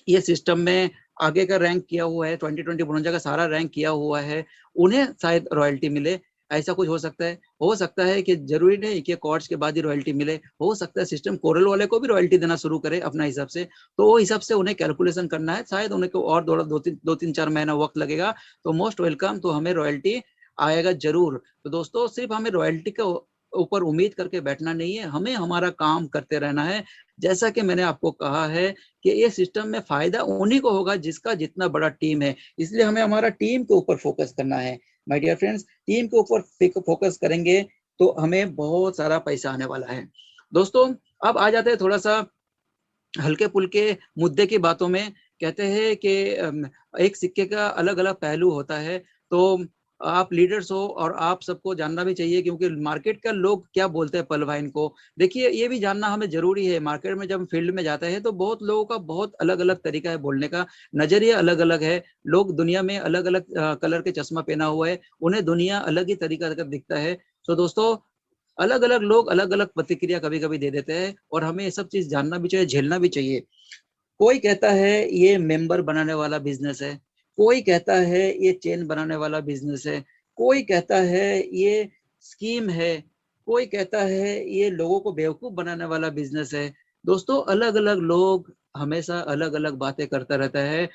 ये सिस्टम में आगे का रैंक किया हुआ है, 2020 ब्रोंजा का सारा रैंक किया हुआ है, उन्हें शायद रॉयल्टी मिले, ऐसा कुछ हो सकता है। हो सकता है कि जरूरी नहीं कि कॉर्ड्स के बाद ही रॉयल्टी मिले, हो सकता है सिस्टम कोरल वाले को भी रॉयल्टी देना शुरू करे अपना हिसाब से। तो वो हिसाब से उन्हें कैलकुलेशन करना है, शायद उन्हें को और 2-3-4 महीना वक्त लगेगा। तो मोस्ट वेलकम, तो हमें रॉयल्टी आएगा जरूर। तो दोस्तों सिर्फ हमें रॉयल्टी का ऊपर उम्मीद करके बैठना नहीं है, हमें हमारा काम करते रहना है। जैसा कि मैंने आपको कहा है कि ये सिस्टम में फायदा उन्हीं को होगा जिसका जितना बड़ा टीम है, इसलिए हमें हमारा टीम के ऊपर फोकस करना है। माय डियर फ्रेंड्स, टीम के ऊपर फोकस करेंगे तो हमें बहुत सारा पैसा आने वाला है। दोस्तों अब आ जाते हैं थोड़ा सा हल्के फुल्के मुद्दे की बातों में कहते हैं कि एक सिक्के का अलग अलग पहलू होता है। तो आप लीडर्स हो और आप सबको जानना भी चाहिए, क्योंकि मार्केट का लोग क्या बोलते हैं पल वाइन को। देखिए ये भी जानना हमें जरूरी है। मार्केट में जब हम फील्ड में जाते हैं तो बहुत लोगों का बहुत अलग अलग तरीका है बोलने का, नजरिया अलग अलग है। लोग दुनिया में अलग अलग कलर के चश्मा पहना हुआ है, उन्हें दुनिया अलग ही तरीका का दिखता है। तो दोस्तों अलग अलग लोग अलग अलग प्रतिक्रिया कभी कभी दे देते हैं, और हमें ये सब चीज जानना भी चाहिए, झेलना भी चाहिए। कोई कहता है ये मेंबर बनाने वाला बिजनेस है, कोई कहता है ये चेन बनाने वाला बिजनेस है, कोई कहता है ये स्कीम है, कोई कहता है ये लोगों को बेवकूफ बनाने वाला बिजनेस है। दोस्तों अलग अलग लोग हमेशा अलग अलग बातें करता रहता है।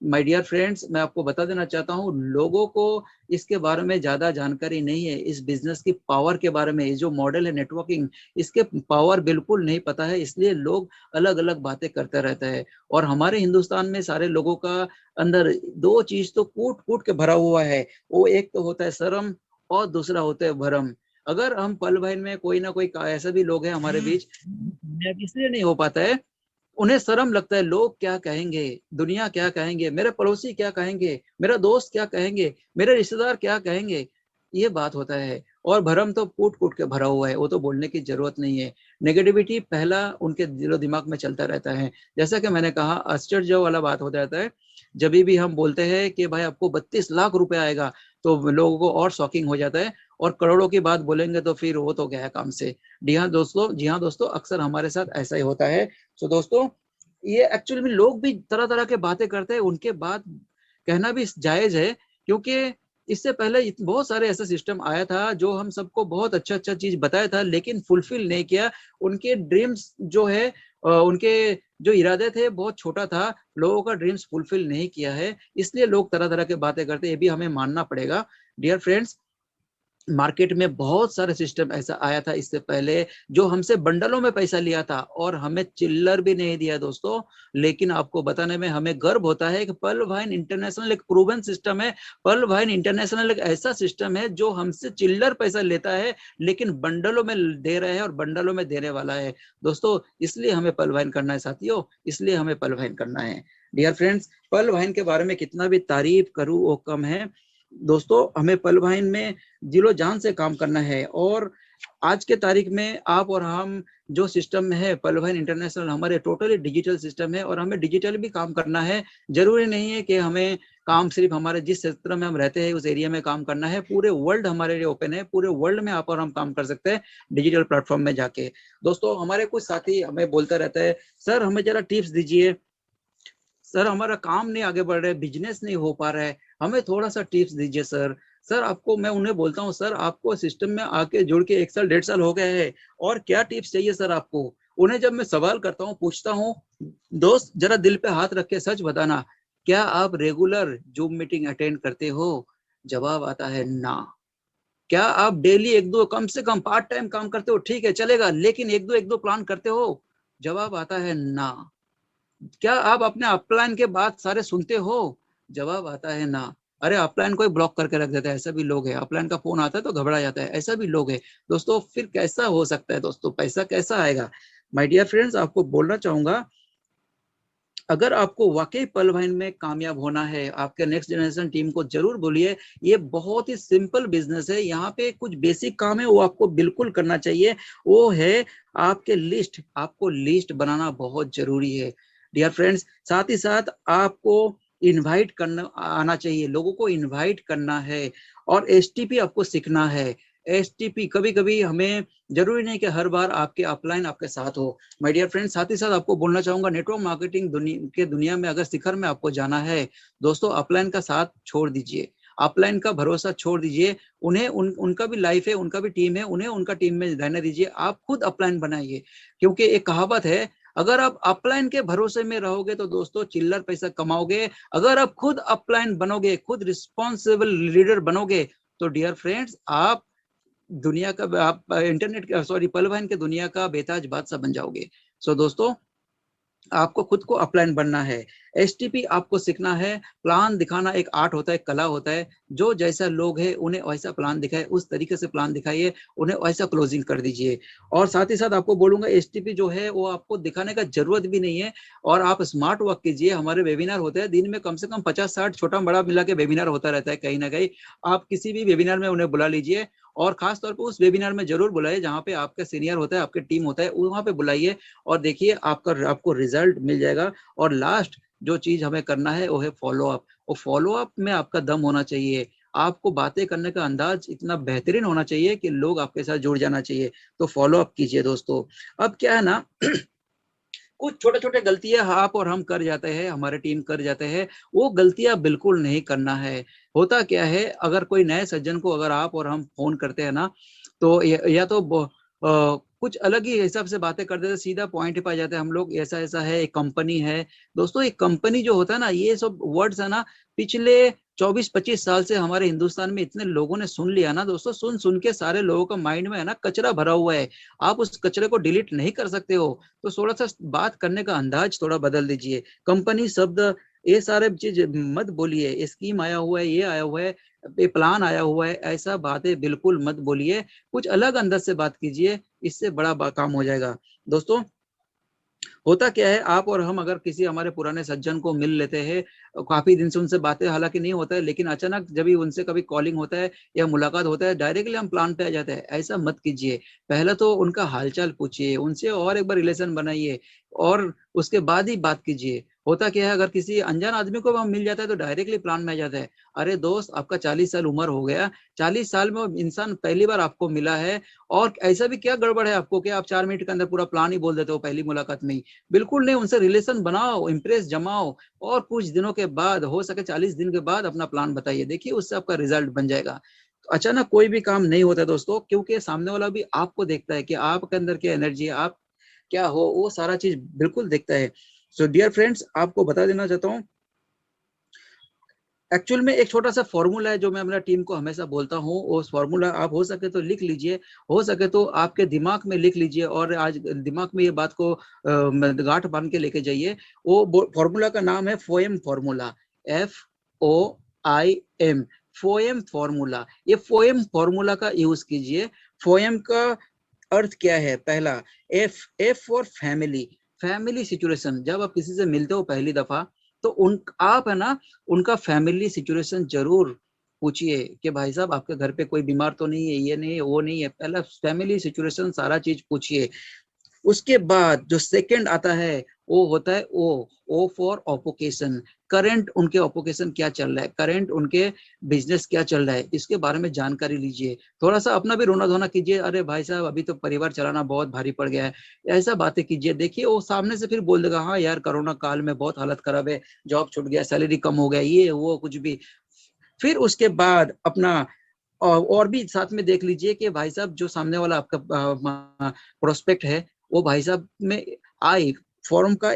माय डियर फ्रेंड्स, मैं आपको बता देना चाहता हूँ, लोगों को इसके बारे में ज्यादा जानकारी नहीं है, इस बिजनेस की पावर के बारे में। ये जो मॉडल है नेटवर्किंग, इसके पावर बिल्कुल नहीं पता है, इसलिए लोग अलग अलग बातें करते रहते हैं। और हमारे हिंदुस्तान में सारे लोगों का अंदर दो चीज तो कूट कूट के भरा हुआ है। वो एक तो होता है शर्म, और दूसरा होता है भरम। अगर हम पल भर में कोई ना कोई ऐसा भी लोग हैं हमारे बीच, इसलिए नहीं हो पाता है, उन्हें शर्म लगता है, लोग क्या कहेंगे, दुनिया क्या कहेंगे, मेरे पड़ोसी क्या कहेंगे, मेरा दोस्त क्या कहेंगे, मेरे रिश्तेदार क्या कहेंगे, ये बात होता है। और भरम तो कूट कूट के भरा हुआ है, वो तो बोलने की जरूरत नहीं है। नेगेटिविटी पहला उनके दिलो दिमाग में चलता रहता है। जैसा कि मैंने कहा, आश्चर्य वाला बात हो जाता है जब भी हम बोलते हैं कि भाई आपको 32 लाख रुपए आएगा, तो लोगों को और शॉकिंग हो जाता है। और करोड़ों की बात बोलेंगे तो फिर वो तो गया काम से। जी हाँ दोस्तों, अक्सर हमारे साथ ऐसा ही होता है। तो दोस्तों ये एक्चुअली में लोग भी तरह तरह के बातें करते हैं, उनके बात कहना भी जायज है, क्योंकि इससे पहले बहुत सारे ऐसा सिस्टम आया था जो हम सबको बहुत अच्छा अच्छा चीज बताया था, लेकिन फुलफिल नहीं किया। उनके ड्रीम्स जो है, उनके जो इरादे थे बहुत छोटा था, लोगों का ड्रीम्स फुलफिल नहीं किया है, इसलिए लोग तरह तरह के बातें करते हैं। ये भी हमें मानना पड़ेगा। डियर फ्रेंड्स, मार्केट में बहुत सारे सिस्टम ऐसा आया था इससे पहले, जो हमसे बंडलों में पैसा लिया था और हमें चिल्लर भी नहीं दिया दोस्तों। लेकिन आपको बताने में हमें गर्व होता है कि पर्ल वाइन इंटरनेशनल एक प्रूवन सिस्टम है। पर्ल वाइन इंटरनेशनल एक ऐसा सिस्टम है जो हमसे चिल्लर पैसा लेता है, लेकिन बंडलों में दे रहे हैं और बंडलों में देने वाला है दोस्तों। इसलिए हमें पर्ल वाइन करना है साथियों, इसलिए हमें पर्ल वाइन करना है। डियर फ्रेंड्स, पर्ल वाइन के बारे में कितना भी तारीफ करूं वो कम है दोस्तों। हमें पर्ल वाइन में दिलो जान से काम करना है। और आज के तारीख में आप और हम जो सिस्टम में है पर्ल वाइन इंटरनेशनल, हमारे टोटली डिजिटल सिस्टम है, और हमें डिजिटल भी काम करना है। जरूरी नहीं है कि हमें काम सिर्फ हमारे जिस क्षेत्र में हम रहते हैं उस एरिया में काम करना है, पूरे वर्ल्ड हमारे लिए ओपन है, पूरे वर्ल्ड में आप और हम काम कर सकते हैं डिजिटल प्लेटफॉर्म में जाके। दोस्तों हमारे कुछ साथी हमें बोलता रहता है, सर हमें जरा टिप्स दीजिए, सर हमारा काम नहीं आगे बढ़ रहा है, बिजनेस नहीं हो पा रहा है, हमें थोड़ा सा टिप्स दीजिए सर। सर आपको, मैं उन्हें बोलता हूँ, सर आपको सिस्टम में आके जुड़ के 1 साल 1.5 साल हो गया है, और क्या टिप्स चाहिए सर आपको। उन्हें जब मैं सवाल करता हूँ, पूछता हूँ, दोस्त जरा दिल पे हाथ रख के सच बताना, क्या आप रेगुलर जूम मीटिंग अटेंड करते हो? जवाब आता है ना। क्या आप डेली एक दो, कम से कम पार्ट टाइम काम करते हो? ठीक है चलेगा, लेकिन एक दो प्लान करते हो? जवाब आता है ना। क्या आप अपने अपलाइन के बात सारे सुनते हो? जवाब आता है ना। अरे अपलाइन को ब्लॉक करके रख देता है, ऐसा भी लोग है। अपलाइन का फोन आता है तो घबरा जाता है, ऐसा भी लोग है दोस्तों। फिर कैसा हो सकता है दोस्तों, पैसा कैसा आएगा? माय डियर फ्रेंड्स, आपको बोलना चाहूंगा, अगर आपको वाकई पर्ल वाइन में कामयाब होना है, आपके नेक्स्ट जनरेशन टीम को जरूर बोलिए, ये बहुत ही सिंपल बिजनेस है। यहाँ पे कुछ बेसिक काम है वो आपको बिल्कुल करना चाहिए, वो है आपके लिस्ट। आपको लिस्ट बनाना बहुत जरूरी है डियर फ्रेंड्स। साथ ही साथ आपको इनवाइट करना आना चाहिए, लोगों को इनवाइट करना है, और एसटीपी आपको सीखना है। एसटीपी कभी कभी हमें, जरूरी नहीं कि हर बार आपके अपलाइन आपके साथ हो। माय डियर फ्रेंड्स, साथ ही साथ आपको बोलना चाहूंगा, नेटवर्क मार्केटिंग दुनिया में अगर शिखर में आपको जाना है दोस्तों, अपलाइन का साथ छोड़ दीजिए, अपलाइन का भरोसा छोड़ दीजिए। उन्हें उनका भी लाइफ है, उनका भी टीम है, उन्हें उनका टीम में रहने दीजिए। आप खुद अपलाइन बनाइए, क्योंकि एक कहावत है, अगर आप अपलाइन के भरोसे में रहोगे तो दोस्तों चिल्लर पैसा कमाओगे। अगर आप खुद अपलाइन बनोगे, खुद रिस्पॉन्सिबल लीडर बनोगे, तो डियर फ्रेंड्स आप दुनिया का, आप इंटरनेट का, सॉरी पर्ल वाइन के दुनिया का बेताज बादशाह बन जाओगे। सो दोस्तों आपको खुद को अपलाइन बनना है। एसटीपी आपको सीखना है। प्लान दिखाना एक आर्ट होता है, कला होता है। जो जैसा लोग है उन्हें वैसा प्लान दिखाए, उस तरीके से प्लान दिखाइए, उन्हें वैसा क्लोजिंग कर दीजिए। और साथ ही साथ आपको बोलूंगा एसटीपी जो है वो आपको दिखाने का जरूरत भी नहीं है, और आप स्मार्ट वर्क कीजिए। हमारे वेबिनार होते हैं दिन में कम से कम 50-60 छोटा बड़ा मिला के वेबिनार होता रहता है कहीं ना कहीं। आप किसी भी वेबिनार में उन्हें बुला लीजिए, और खास तौर पर उस वेबिनार में जरूर बुलाइए जहाँ पे आपका सीनियर होता है, आपके टीम होता है, वहां पे बुलाइए और देखिए आपको रिजल्ट मिल जाएगा। और लास्ट जो चीज हमें करना है वो है फॉलो अप। और फॉलो अप में आपका दम होना चाहिए। आपको बातें करने का अंदाज इतना बेहतरीन होना चाहिए कि लोग आपके साथ जुड़ जाना चाहिए। तो फॉलो अप कीजिए दोस्तों। अब क्या है ना, कुछ छोटे छोटे गलतियां आप और हम कर जाते हैं, हमारे टीम कर जाते हैं, वो गलतियां बिल्कुल नहीं करना है। होता क्या है, अगर कोई नए सज्जन को अगर आप और हम फोन करते हैं ना, तो या तो कुछ अलग ही हिसाब से बातें करते थे, सीधा पॉइंट पे आ जाते हैं हम लोग। ऐसा ऐसा है, एक कंपनी है। दोस्तों एक कंपनी जो होता है ना, ये सब वर्ड्स है ना, पिछले 24-25 साल से हमारे हिंदुस्तान में इतने लोगों ने सुन लिया ना दोस्तों, सुन सुन के सारे लोगों का माइंड में है ना कचरा भरा हुआ है। आप उस कचरे को डिलीट नहीं कर सकते हो। तो थोड़ा सा बात करने का अंदाज थोड़ा बदल दीजिए। कंपनी शब्द, ये सारे चीज मत बोलिए। स्कीम आया हुआ है, ये आया हुआ है, ये प्लान आया हुआ है, ऐसा बातें बिल्कुल मत बोलिए। कुछ अलग अंदाज से बात कीजिए, इससे बड़ा काम हो जाएगा। दोस्तों होता क्या है, आप और हम अगर किसी हमारे पुराने सज्जन को मिल लेते हैं, काफी दिन से उनसे बातें हालांकि नहीं होता है, लेकिन अचानक जब भी उनसे कभी कॉलिंग होता है या मुलाकात होता है, डायरेक्टली हम प्लान पे आ जाते हैं। ऐसा मत कीजिए। पहले तो उनका हालचाल पूछिए, उनसे और एक बार रिलेशन बनाइए, और उसके बाद ही बात कीजिए। होता क्या है, अगर किसी अनजान आदमी को हम मिल जाता है तो डायरेक्टली प्लान में आ जाता है। अरे दोस्त, आपका 40 साल उम्र हो गया, 40 साल में वो इंसान पहली बार आपको मिला है, और ऐसा भी क्या गड़बड़ है आपको कि आप 4 मिनट के अंदर पूरा प्लान ही बोल देते हो पहली मुलाकात में ही। बिल्कुल नहीं, उनसे रिलेशन बनाओ, इंप्रेस जमाओ, और कुछ दिनों के बाद, हो सके 40 दिन के बाद, अपना प्लान बताइए। देखिए उससे आपका रिजल्ट बन जाएगा। तो अचानक कोई भी काम नहीं होता दोस्तों, क्योंकि सामने वाला भी आपको देखता है कि आपके अंदर क्या एनर्जी है, आप क्या हो, वो सारा चीज बिल्कुल देखता है। सो डियर फ्रेंड्स, आपको बता देना चाहता हूँ, एक्चुअल में एक छोटा सा फॉर्मूला है जो मैं अपना टीम को हमेशा बोलता हूँ। उस फॉर्मूला आप हो सके तो लिख लीजिए, हो सके तो आपके दिमाग में लिख लीजिए, और आज दिमाग में ये बात को गांठ बांध के लेके जाइए। वो फॉर्मूला का नाम है FOIM formula. FOIM, FOIM formula. ये फोएम फॉर्मूला का यूज कीजिए। फोएम का अर्थ क्या है? पहला, F for family. Family situation, जब आप किसी से मिलते हो पहली दफा, तो उन आप है ना, उनका फैमिली सिचुएशन जरूर पूछिए कि भाई साहब आपके घर पे कोई बीमार तो नहीं है, ये नहीं है, वो नहीं है। पहला फैमिली सिचुएशन सारा चीज पूछिए। उसके बाद जो सेकंड आता है वो होता है ओ फॉर ऑपोकेशन। करंट उनके ऑपोकेशन क्या चल रहा है, करंट उनके बिजनेस क्या चल रहा है, इसके बारे में जानकारी लीजिए। थोड़ा सा अपना भी रोना धोना कीजिए, अरे भाई साहब अभी तो परिवार चलाना बहुत भारी पड़ गया है, ऐसा बातें कीजिए। देखिए वो सामने से फिर बोल देगा, हाँ यार कोरोना काल में बहुत हालत खराब है, जॉब छूट गया, सैलरी कम हो गया, ये वो कुछ भी। फिर उसके बाद अपना और भी साथ में देख लीजिए कि भाई साहब जो सामने वाला आपका प्रोस्पेक्ट है, वो भाई साहब में आई, फॉर्म का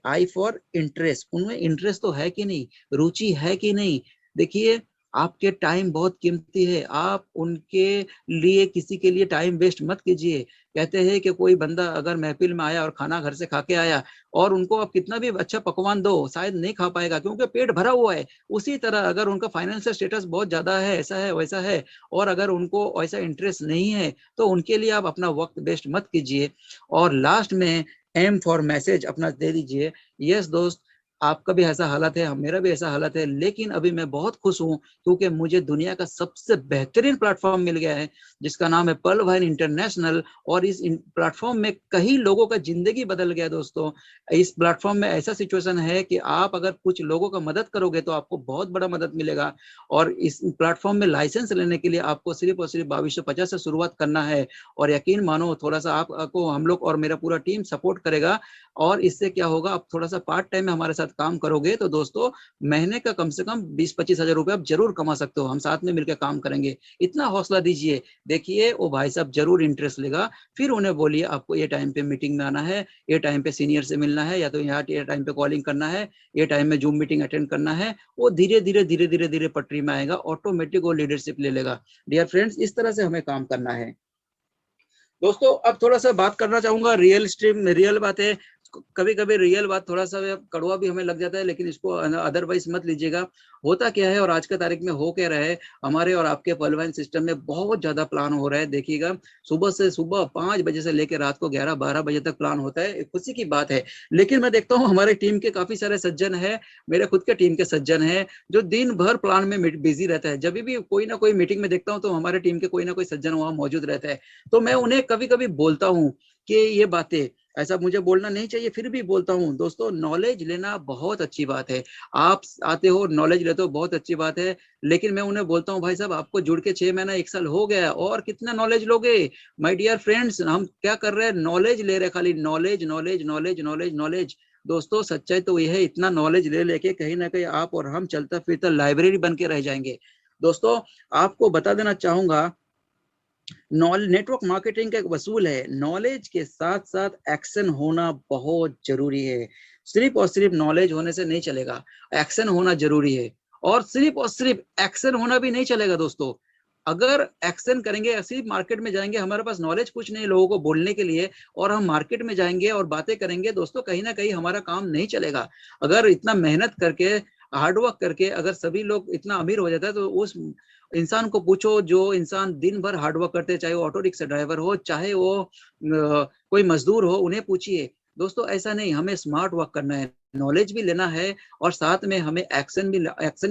आई फॉर इंटरेस्ट, उनमें इंटरेस्ट तो है कि नहीं, रुचि है कि नहीं। देखिए आपके टाइम बहुत कीमती है, आप उनके लिए किसी के लिए टाइम वेस्ट मत कीजिए। कहते हैं कि कोई बंदा अगर महफिल में आया और खाना घर से खा के आया, और उनको आप कितना भी अच्छा पकवान दो, शायद नहीं खा पाएगा क्योंकि पेट भरा हुआ है। उसी तरह अगर उनका फाइनेंशियल स्टेटस बहुत ज्यादा है, ऐसा है वैसा है, और अगर उनको ऐसा इंटरेस्ट नहीं है, तो उनके लिए आप अपना वक्त वेस्ट मत कीजिए। और लास्ट में एम फॉर मैसेज अपना दे दीजिए। यस दोस्त, आपका भी ऐसा हालत है, मेरा भी ऐसा हालत है, लेकिन अभी मैं बहुत खुश हूँ क्योंकि मुझे दुनिया का सबसे बेहतरीन प्लेटफॉर्म मिल गया है जिसका नाम है पर्ल वाइन इंटरनेशनल। और इस प्लेटफॉर्म में कई लोगों का जिंदगी बदल गया दोस्तों। इस प्लेटफॉर्म में ऐसा सिचुएशन है कि आप अगर कुछ लोगों का मदद करोगे तो आपको बहुत बड़ा मदद मिलेगा। और इस प्लेटफॉर्म में लाइसेंस लेने के लिए आपको सिर्फ और सिर्फ 2250 से शुरुआत करना है। और यकीन मानो, थोड़ा सा आपको हम लोग और मेरा पूरा टीम सपोर्ट करेगा। और इससे क्या होगा, आप थोड़ा सा पार्ट टाइम में हमारे साथ काम करोगे तो दोस्तों महीने का कम से कम 20-25 हजार रुपए आप जरूर कमा सकते हो। हम साथ में मिलकर काम करेंगे, इतना हौसला दीजिए। देखिए वो भाई साहब जरूर इंटरेस्ट लेगा। फिर उन्हें बोलिए आपको ये टाइम पे मीटिंग में आना है, ये टाइम पे सीनियर से मिलना है, या तो यहाँ ये टाइम पे कॉलिंग करना है, ये टाइम में जूम मीटिंग अटेंड करना है। वो धीरे धीरे धीरे धीरे धीरे पटरी में आएगा, ऑटोमेटिक वो लीडरशिप ले लेगा। डियर फ्रेंड्स, इस तरह से हमें काम करना है। दोस्तों अब थोड़ा सा बात करना चाहूंगा रियल स्ट्रीम, रियल बातें। कभी कभी रियल बात थोड़ा सा कड़वा भी हमें लग जाता है, लेकिन इसको अदरवाइज मत लीजिएगा। होता क्या है और आज के तारीख में हो क्या रहा है, हमारे और आपके पलवैन सिस्टम में बहुत ज्यादा प्लान हो रहा है। देखिएगा, सुबह 5 बजे से लेकर रात को 11-12 बजे तक प्लान होता है, खुशी की बात है। लेकिन मैं देखता हूँ हमारे टीम के काफी सारे सज्जन हैं, मेरे खुद के टीम के सज्जन हैं, जो दिन भर प्लान में बिजी रहता है। जब भी कोई ना कोई मीटिंग में देखता हूँ तो हमारे टीम के कोई ना कोई सज्जन वहां मौजूद रहता है। तो मैं उन्हें कभी कभी बोलता हूँ कि ये बातें, ऐसा मुझे बोलना नहीं चाहिए, फिर भी बोलता हूँ। दोस्तों, नॉलेज लेना बहुत अच्छी बात है, आप आते हो नॉलेज लेते हो, बहुत अच्छी बात है। लेकिन मैं उन्हें बोलता हूँ, भाई साहब आपको जुड़ के 6 महीना 1 साल हो गया, और कितना नॉलेज लोगे? माय डियर फ्रेंड्स, हम क्या कर रहे हैं? नॉलेज ले रहे हैं, खाली knowledge knowledge knowledge knowledge knowledge. दोस्तों, सच्चाई तो यह है, इतना नॉलेज ले लेके कहीं ना कहीं आप और हम चलता फिरता लाइब्रेरी बन के रह जाएंगे। दोस्तों, आपको बता देना चाहूंगा, नेटवर्क मार्केटिंग का एक वसूल है, नॉलेज के साथ साथ एक्शन होना बहुत जरूरी है। सिर्फ और सिर्फ नॉलेज होने से नहीं चलेगा, एक्शन होना जरूरी है। और सिर्फ एक्शन होना भी नहीं चलेगा दोस्तों। अगर एक्शन करेंगे, सिर्फ मार्केट में जाएंगे, हमारे पास नॉलेज कुछ नहीं लोगों को बोलने के लिए, और हम मार्केट में जाएंगे और बातें करेंगे, दोस्तों कहीं ना कहीं हमारा काम नहीं चलेगा। अगर इतना मेहनत करके, हार्डवर्क करके अगर सभी लोग इतना अमीर हो जाता है, तो उस इंसान को पूछो, जो इंसान दिन भर हार्डवर्क करते हैं, चाहे वो ऑटो रिक्शा ड्राइवर हो, चाहे वो कोई मजदूर हो, उन्हें पूछिए। दोस्तों, ऐसा नहीं, हमें स्मार्ट वर्क करना है, नॉलेज भी लेना है, और साथ में हमें एक्शन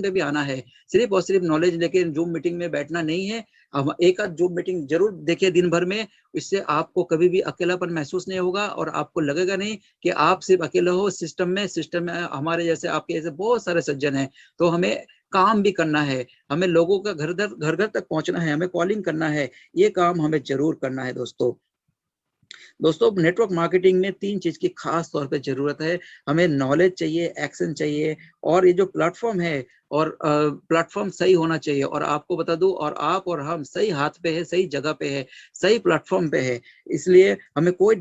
पे भी आना है। सिर्फ और सिर्फ नॉलेज लेके जूम मीटिंग में बैठना नहीं है। हम एक आध जूम मीटिंग जरूर देखिए दिन भर में, इससे आपको कभी भी अकेलापन महसूस नहीं होगा, और आपको लगेगा नहीं कि आप सिर्फ अकेले हो। सिस्टम में हमारे जैसे, आपके जैसे बहुत सारे सज्जन हैं। तो हमें काम भी करना है, हमें लोगों का घर घर तक पहुंचना है, हमें कॉलिंग करना है, ये काम हमें जरूर करना है। दोस्तों, नेटवर्क मार्केटिंग में 3 चीज की खास तौर पे जरूरत है। हमें नॉलेज चाहिए, एक्शन चाहिए, और ये जो प्लेटफॉर्म है, और प्लेटफॉर्म सही होना चाहिए। और आपको बता दूं, और आप और हम सही हाथ पे है, सही जगह पे है, सही प्लेटफॉर्म पे है, इसलिए हमें कोई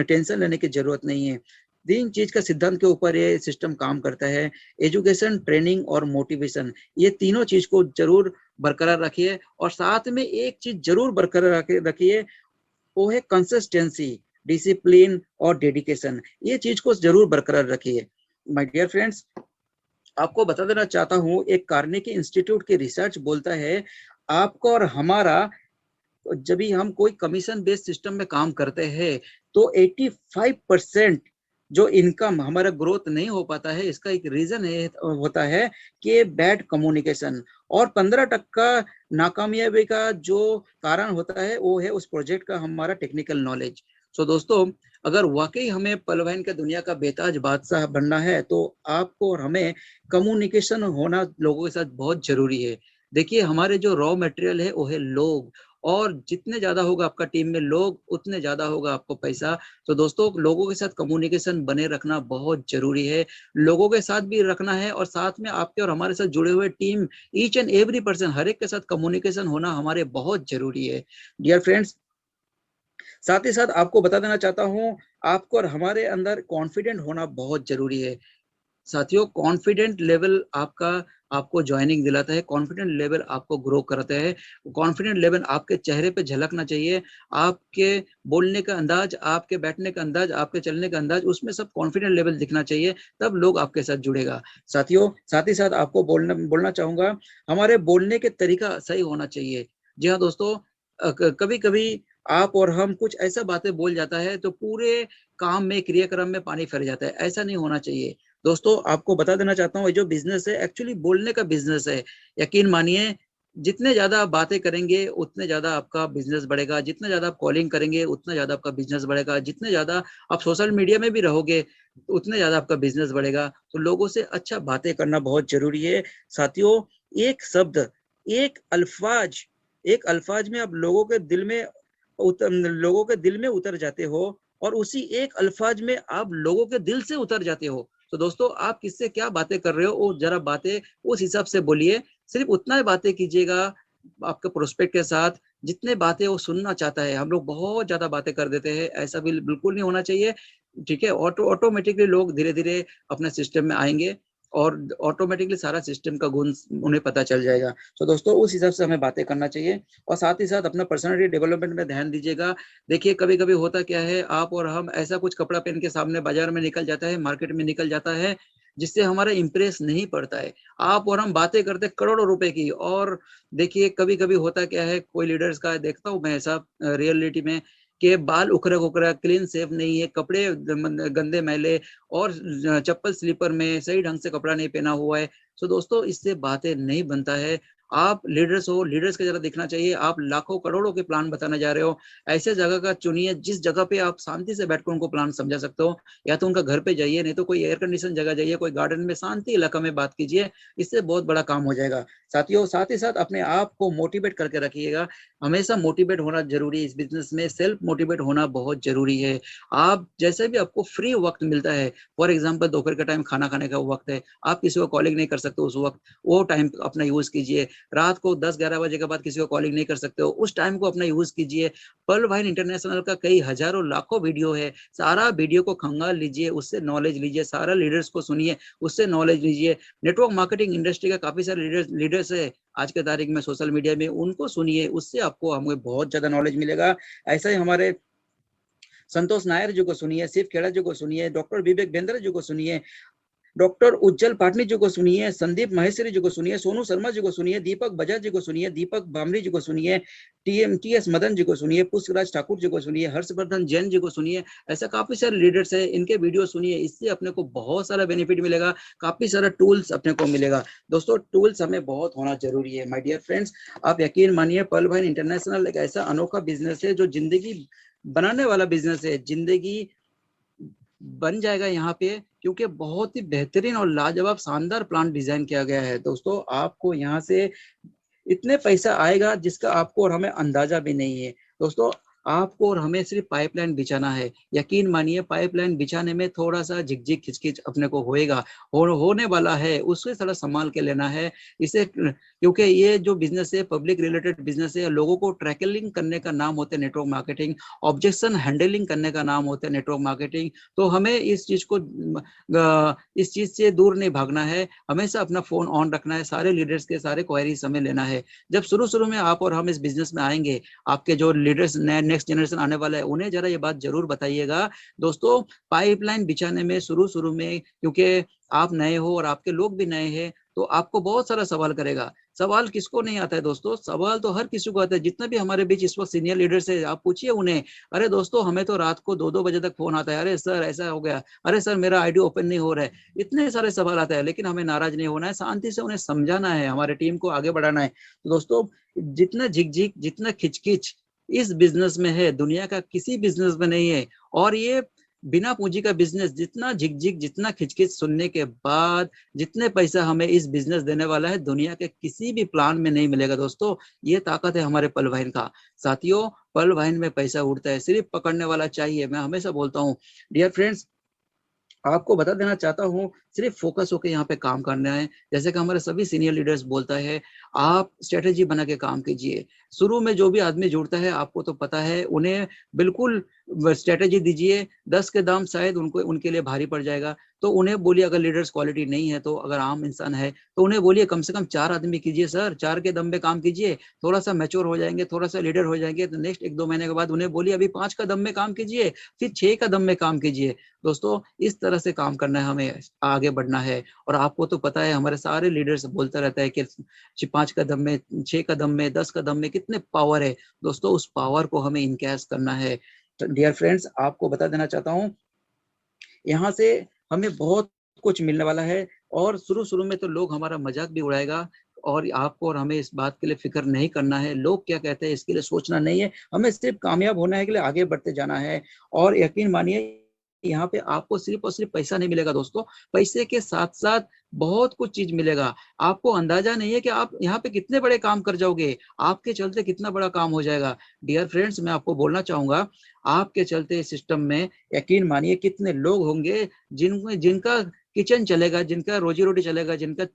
टेंशन लेने की जरूरत नहीं है। 3 चीज का सिद्धांत के ऊपर ये सिस्टम काम करता है, एजुकेशन, ट्रेनिंग और मोटिवेशन। ये तीनों चीज को जरूर बरकरार रखिए, और साथ में एक चीज जरूर बरकरार रखिए, वो है कंसिस्टेंसी, डिसिप्लिन और डेडिकेशन। ये चीज को जरूर बरकरार रखिए। माय डियर फ्रेंड्स, आपको बता देना चाहता हूँ, एक कार्नेगी इंस्टीट्यूट की रिसर्च बोलता है, आपको और हमारा, जब भी हम कोई कमीशन बेस्ड सिस्टम में काम करते हैं, तो 85% जो इनकम हमारा ग्रोथ नहीं हो पाता है, इसका एक रीजन है, होता है कि बैड कम्युनिकेशन। और 15% नाकामयाबी का जो कारण होता है, वो है उस प्रोजेक्ट का हमारा टेक्निकल नॉलेज। सो दोस्तों, अगर वाकई हमें पलवैन के दुनिया का बेताज बादशाह बनना है, तो आपको और हमें कम्युनिकेशन होना लोगों के साथ बहुत जरूरी है। देखिए, हमारे जो रॉ मटेरियल है वो है लोग, और जितने ज्यादा होगा आपका टीम में लोग, उतने ज्यादा होगा आपको पैसा। तो दोस्तों, लोगों के साथ कम्युनिकेशन बने रखना बहुत जरूरी है, लोगों के साथ भी रखना है, और साथ में आपके और हमारे साथ जुड़े हुए team, each and every person, हर एक के साथ कम्युनिकेशन होना हमारे बहुत जरूरी है। डियर फ्रेंड्स, साथ ही साथ आपको बता देना चाहता हूँ, आपको और हमारे अंदर कॉन्फिडेंट होना बहुत जरूरी है। साथियों, कॉन्फिडेंट लेवल आपको ज्वाइनिंग दिलाता है, कॉन्फिडेंट लेवल आपको ग्रो करता है, कॉन्फिडेंट लेवल आपके चेहरे पे झलकना चाहिए। आपके बोलने का अंदाज, आपके बैठने का अंदाज, आपके चलने का अंदाज, उसमें सब कॉन्फिडेंट लेवल दिखना चाहिए, तब लोग आपके साथ जुड़ेगा। साथियों, साथ ही साथ आपको बोलना चाहूंगा, हमारे बोलने के तरीका सही होना चाहिए। जी हाँ दोस्तों, कभी कभी आप और हम कुछ ऐसा बातें बोल जाता है, तो पूरे काम में, क्रियाक्रम में पानी फिर जाता है। ऐसा नहीं होना चाहिए। दोस्तों, आपको बता देना चाहता हूँ, ये जो बिजनेस है, एक्चुअली बोलने का बिजनेस है। यकीन मानिए, जितने ज्यादा आप बातें करेंगे, उतने ज्यादा आपका बिजनेस बढ़ेगा, जितने ज्यादा आप कॉलिंग करेंगे, उतना ज्यादा आपका बिजनेस बढ़ेगा, जितने ज्यादा आप सोशल मीडिया में भी रहोगे, उतने ज्यादा आपका बिजनेस बढ़ेगा। तो लोगों से अच्छा बातें करना बहुत जरूरी है। साथियों, एक शब्द, एक अल्फाज में आप लोगों के दिल में उतर जाते हो, और उसी एक अल्फाज में आप लोगों के दिल से उतर जाते हो। तो दोस्तों, आप किससे क्या बातें कर रहे हो, वो जरा बातें उस हिसाब से बोलिए। सिर्फ उतना ही बातें कीजिएगा आपके प्रोस्पेक्ट के साथ, जितने बातें वो सुनना चाहता है। हम लोग बहुत ज्यादा बातें कर देते हैं, ऐसा बिल्कुल नहीं होना चाहिए। ठीक है, ऑटोमेटिकली लोग धीरे धीरे अपने सिस्टम में आएंगे। और ऑटोमेटिकली सारा सिस्टम का गुण उन्हें पता चल जाएगा। तो दोस्तों उस हिसाब से हमें बातें करना चाहिए और साथ ही साथ अपना पर्सनालिटी डेवलपमेंट में ध्यान दीजिएगा। देखिए कभी कभी होता क्या है, आप और हम ऐसा कुछ कपड़ा पहन के सामने बाजार में निकल जाता है, मार्केट में निकल जाता है, जिससे हमारा इंप्रेस नहीं पड़ता है। आप और हम बातें करते करोड़ों रुपए की, और देखिए कभी कभी होता क्या है, कोई लीडर्स का देखता हूँ मैं ऐसा रियलिटी में, कि बाल उखड़ा उखड़ा, क्लीन सेव नहीं है, कपड़े गंदे मैले, और चप्पल स्लीपर में, सही ढंग से कपड़ा नहीं पहना हुआ है। तो दोस्तों इससे बातें नहीं बनता है। आप लीडर्स हो, लीडर्स की जरा दिखना चाहिए। आप लाखों करोड़ों के प्लान बताने जा रहे हो, ऐसे जगह का चुनिए जिस जगह पे आप शांति से बैठकर उनको प्लान समझा सकते हो। या तो उनका घर पे जाइए, नहीं तो कोई एयर कंडीशन जगह जाइए, कोई गार्डन में शांति इलाका में बात कीजिए। इससे बहुत बड़ा काम हो जाएगा। साथियों साथ ही साथ अपने आप को मोटिवेट करके रखिएगा। हमेशा मोटिवेट होना जरूरी है इस बिजनेस में, सेल्फ मोटिवेट होना बहुत जरूरी है। आप जैसे भी आपको फ्री वक्त मिलता है, फॉर एग्जाम्पल दोपहर का टाइम खाना खाने का वक्त है, आप किसी को कॉलिंग नहीं कर सकते उस वक्त, वो टाइम अपना यूज कीजिए। रात को 10-11 बजे के बाद किसी को कॉलिंग नहीं कर सकते हो, उस टाइम को अपना यूज कीजिए। पर्ल वाइन इंटरनेशनल का कई हजारों लाखों वीडियो है, सारा वीडियो को खंगाल लीजिए, उससे नॉलेज लीजिए, सारा लीडर्स को सुनिए, उससे नॉलेज लीजिए। नेटवर्क मार्केटिंग इंडस्ट्री का काफी सारे लीडर्स है आज के तारीख में सोशल मीडिया में, उनको सुनिए, उससे आपको हमें बहुत ज्यादा नॉलेज मिलेगा। ऐसा ही हमारे संतोष नायर जी को सुनिए, शिव खेड़ा जी को सुनिए, डॉक्टर विवेक बेंद्रे जी को सुनिए, डॉक्टर उज्जवल पाटनी जी को सुनिए, संदीप महेश्वरी जी को सुनिए, सोनू शर्मा जी को सुनिए, दीपक बजाज जी को सुनिए, दीपक बामरी जी को सुनिए, TS मदन जी को सुनिए, पुष्पराज ठाकुर जी को सुनिए, हर्षवर्धन जैन जी को सुनिए। ऐसा काफी सारे लीडर्स है, इनके वीडियो सुनिए, इससे अपने को बहुत सारा बेनिफिट मिलेगा, काफी सारा टूल्स अपने को मिलेगा। दोस्तों टूल्स हमें बहुत होना जरूरी है माय डियर फ्रेंड्स। आप यकीन मानिए, पर्ल वाइन इंटरनेशनल एक ऐसा अनोखा बिजनेस है जो जिंदगी बनाने वाला बिजनेस है। जिंदगी बन जाएगा यहाँ पे, क्योंकि बहुत ही बेहतरीन और लाजवाब शानदार प्लान डिजाइन किया गया है। दोस्तों आपको यहाँ से इतने पैसा आएगा जिसका आपको और हमें अंदाजा भी नहीं है। दोस्तों आपको और हमें सिर्फ पाइपलाइन बिछाना है। यकीन मानिए पाइपलाइन बिछाने में थोड़ा सा झिकझिक खिचखिच अपने को होएगा, होने वाला है, उससे थोड़ा संभाल के लेना है इसे, क्योंकि ये जो बिजनेस है पब्लिक रिलेटेड बिजनेस है। लोगों को ट्रैकिंग करने का नाम होता है नेटवर्क मार्केटिंग, ऑब्जेक्शन हैंडलिंग करने का नाम होता है नेटवर्क मार्केटिंग। तो हमें इस चीज से दूर नहीं भागना है, हमेशा अपना फोन ऑन रखना है, सारे लीडर्स के सारे क्वेरीज हमें लेना है। जब शुरू शुरू में आप और हम इस बिजनेस में आएंगे, आपके जो लीडर्स नेक्स्ट जनरेशन आने वाला है उन्हें जरा ये बात जरूर बताइएगा। दोस्तों पाइपलाइन बिछाने में शुरू शुरू में, क्योंकि आप नए हो और आपके लोग भी नए हैं, तो आपको बहुत सारा सवाल करेगा। सवाल किसको नहीं आता है दोस्तों? सवाल तो हर किसी को आता है। जितने भी हमारे बीच इस वक्त सीनियर लीडर्स है, आप पूछिए उन्हें, अरे दोस्तों हमें तो रात को 2-2 बजे तक फोन आता है, अरे सर ऐसा हो गया, अरे सर मेरा आईडी ओपन नहीं हो रहा है, इतने सारे सवाल आता है। लेकिन हमें नाराज नहीं होना है, शांति से उन्हें समझाना है, हमारे टीम को आगे बढ़ाना है। तो दोस्तों जितना झिकझिक, जितना खिचखिच इस बिजनेस में है, दुनिया का किसी बिजनेस में नहीं है। और ये बिना पूंजी का बिजनेस, जितना झिकझिक, जितना खिचखिच सुनने के बाद जितने पैसा हमें इस बिजनेस देने वाला है, दुनिया के किसी भी प्लान में नहीं मिलेगा। दोस्तों ये ताकत है हमारे पर्ल वाइन का। साथियों पर्ल वाइन में पैसा उड़ता है, सिर्फ पकड़ने वाला चाहिए। मैं हमेशा बोलता हूँ डियर फ्रेंड्स, आपको बता देना चाहता हूँ, सिर्फ फोकस होकर यहाँ पे काम करना है। जैसे कि हमारे सभी सीनियर लीडर्स बोलता है, आप स्ट्रेटेजी बना के काम कीजिए। शुरू में जो भी आदमी जुड़ता है, आपको तो पता है, उन्हें बिल्कुल स्ट्रेटेजी दीजिए। 10 के दाम शायद उनको उनके लिए भारी पड़ जाएगा, तो उन्हें बोलिए, अगर लीडर्स क्वालिटी नहीं है, तो अगर आम इंसान है तो उन्हें बोलिए कम से कम 4 आदमी कीजिए सर, 4 के दम पे काम कीजिए। थोड़ा सा मैच्योर हो जाएंगे, थोड़ा सा लीडर हो जाएंगे, तो नेक्स्ट 1-2 महीने के बाद उन्हें बोलिए अभी 5 का दम में काम कीजिए, फिर 6 का दम में काम कीजिए। दोस्तों इस तरह से काम करना है, हमें आगे बढ़ना है। और आपको तो पता है, हमारे सारे लीडर्स बोलता रहता है कि 5 कदम में, 6 कदम में, 10 कदम में कितने पावर है। दोस्तों उस पावर को हमें इनकैश करना है। डियर फ्रेंड्स आपको बता देना चाहता हूँ, यहाँ से हमें बहुत कुछ मिलने वाला है। और शुरू शुरू में तो लोग हमारा मजाक भी उड़ाएगा, और आपको और हमें इस बात के लिए फिक्र नहीं करना है, लोग क्या कहते हैं इसके लिए सोचना नहीं है। हमें सिर्फ कामयाब होना है, के लिए आगे बढ़ते जाना है। और यकीन मानिए यहाँ पे आपको सिर्फ और सिर्फ पैसा नहीं मिलेगा दोस्तों, पैसे के साथ साथ बहुत कुछ चीज मिलेगा। आपको अंदाजा नहीं है कि आप यहाँ पे कितने बड़े काम कर जाओगे, आपके चलते कितना बड़ा काम हो जाएगा। डियर फ्रेंड्स मैं आपको बोलना चाहूंगा, आपके चलते सिस्टम में यकीन मानिए कितने लोग होंगे जिनका किचन चलेगा, जिनका रोजी रोटी चलेगा, जिनका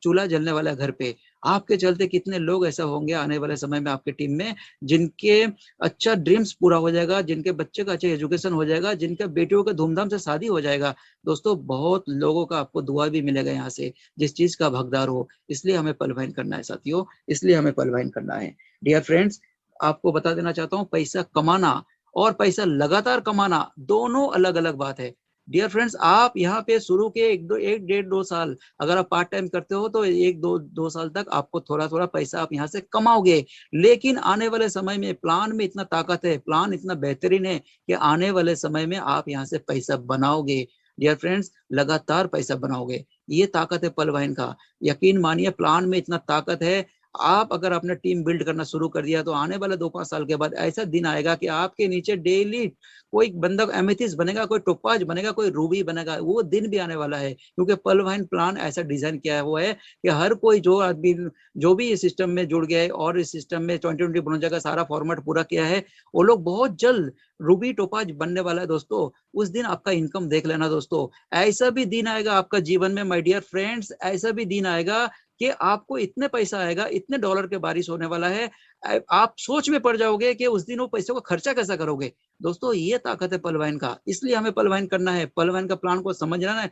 चूल्हा जलने वाला घर पे। आपके चलते कितने लोग ऐसा होंगे आने वाले समय में आपके टीम में, जिनके अच्छा ड्रीम्स पूरा हो जाएगा, जिनके बच्चे का अच्छा एजुकेशन हो जाएगा, जिनके बेटियों के धूमधाम से शादी हो जाएगा। दोस्तों बहुत लोगों का आपको दुआ भी मिलेगा यहाँ से, जिस चीज का हकदार हो। इसलिए हमें पलायन करना है साथियों, इसलिए हमें पलायन करना है। डियर फ्रेंड्स, आपको बता देना चाहता हूँ, पैसा कमाना और पैसा लगातार कमाना दोनों अलग अलग बात है। डियर फ्रेंड्स, आप यहाँ पे शुरू के 1-1.5-2 साल अगर आप पार्ट टाइम करते हो तो 1-2 साल तक आपको थोड़ा थोड़ा पैसा आप यहाँ से कमाओगे। लेकिन आने वाले समय में प्लान में इतना ताकत है, प्लान इतना बेहतरीन है कि आने वाले समय में आप यहाँ से पैसा बनाओगे। डियर फ्रेंड्स, लगातार पैसा बनाओगे, ये ताकत है पलवाइन का। यकीन मानिए, प्लान में इतना ताकत है। आप अगर अपना टीम बिल्ड करना शुरू कर दिया तो आने वाले 2-5 साल के बाद ऐसा दिन आएगा कि आपके नीचे डेली कोई बंदा एमेथिस्ट बनेगा, कोई टोपाज बनेगा, कोई रूबी बनेगा। वो दिन भी आने वाला है, क्योंकि पलवाइन प्लान ऐसा डिजाइन किया हुआ है कि हर कोई जो आदमी जो भी इस सिस्टम में जुड़ गया है और इस सिस्टम में 2020 का सारा फॉर्मेट पूरा किया है, वो लोग बहुत जल्द रूबी टोपाज बनने वाला है। दोस्तों उस दिन आपका इनकम देख लेना। दोस्तों ऐसा भी दिन आएगा आपका जीवन में माय डियर फ्रेंड्स, ऐसा भी दिन आएगा कि आपको इतने पैसा आएगा, इतने डॉलर के बारिश होने वाला है, आप सोच में पड़ जाओगे कि उस दिन वो पैसे को खर्चा कैसा करोगे। दोस्तों ये ताकत है पलवाइन का, इसलिए हमें पलवाइन करना है। पलवाइन का प्लान को समझना है,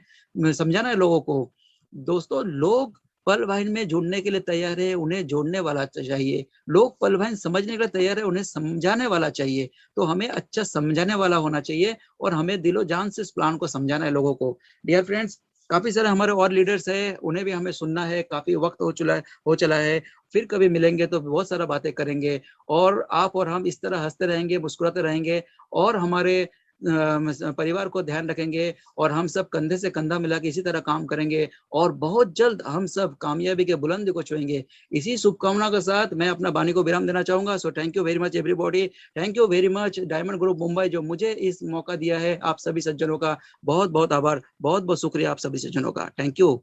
समझाना है लोगों को। दोस्तों लोग पलवाइन में जुड़ने के लिए तैयार है, उन्हें जोड़ने वाला चाहिए। लोग पलवाइन समझने के लिए तैयार है, उन्हें समझाने वाला चाहिए। तो हमें अच्छा समझाने वाला होना चाहिए और हमें दिलो जान से इस प्लान को समझाना है लोगों को। डियर फ्रेंड्स, काफी सारे हमारे और लीडर्स हैं, उन्हें भी हमें सुनना है। काफी वक्त हो चला है। फिर कभी मिलेंगे तो बहुत सारा बातें करेंगे, और आप और हम इस तरह हंसते रहेंगे, मुस्कुराते रहेंगे, और हमारे परिवार को ध्यान रखेंगे, और हम सब कंधे से कंधा मिला के इसी तरह काम करेंगे, और बहुत जल्द हम सब कामयाबी के बुलंद को छुएंगे। इसी शुभकामना के साथ मैं अपना वाणी को विराम देना चाहूंगा। So thank you very much everybody, thank you very much diamond group Mumbai, जो मुझे इस मौका दिया है। आप सभी सज्जनों का बहुत बहुत आभार, बहुत बहुत शुक्रिया आप सभी सज्जनों का। Thank you.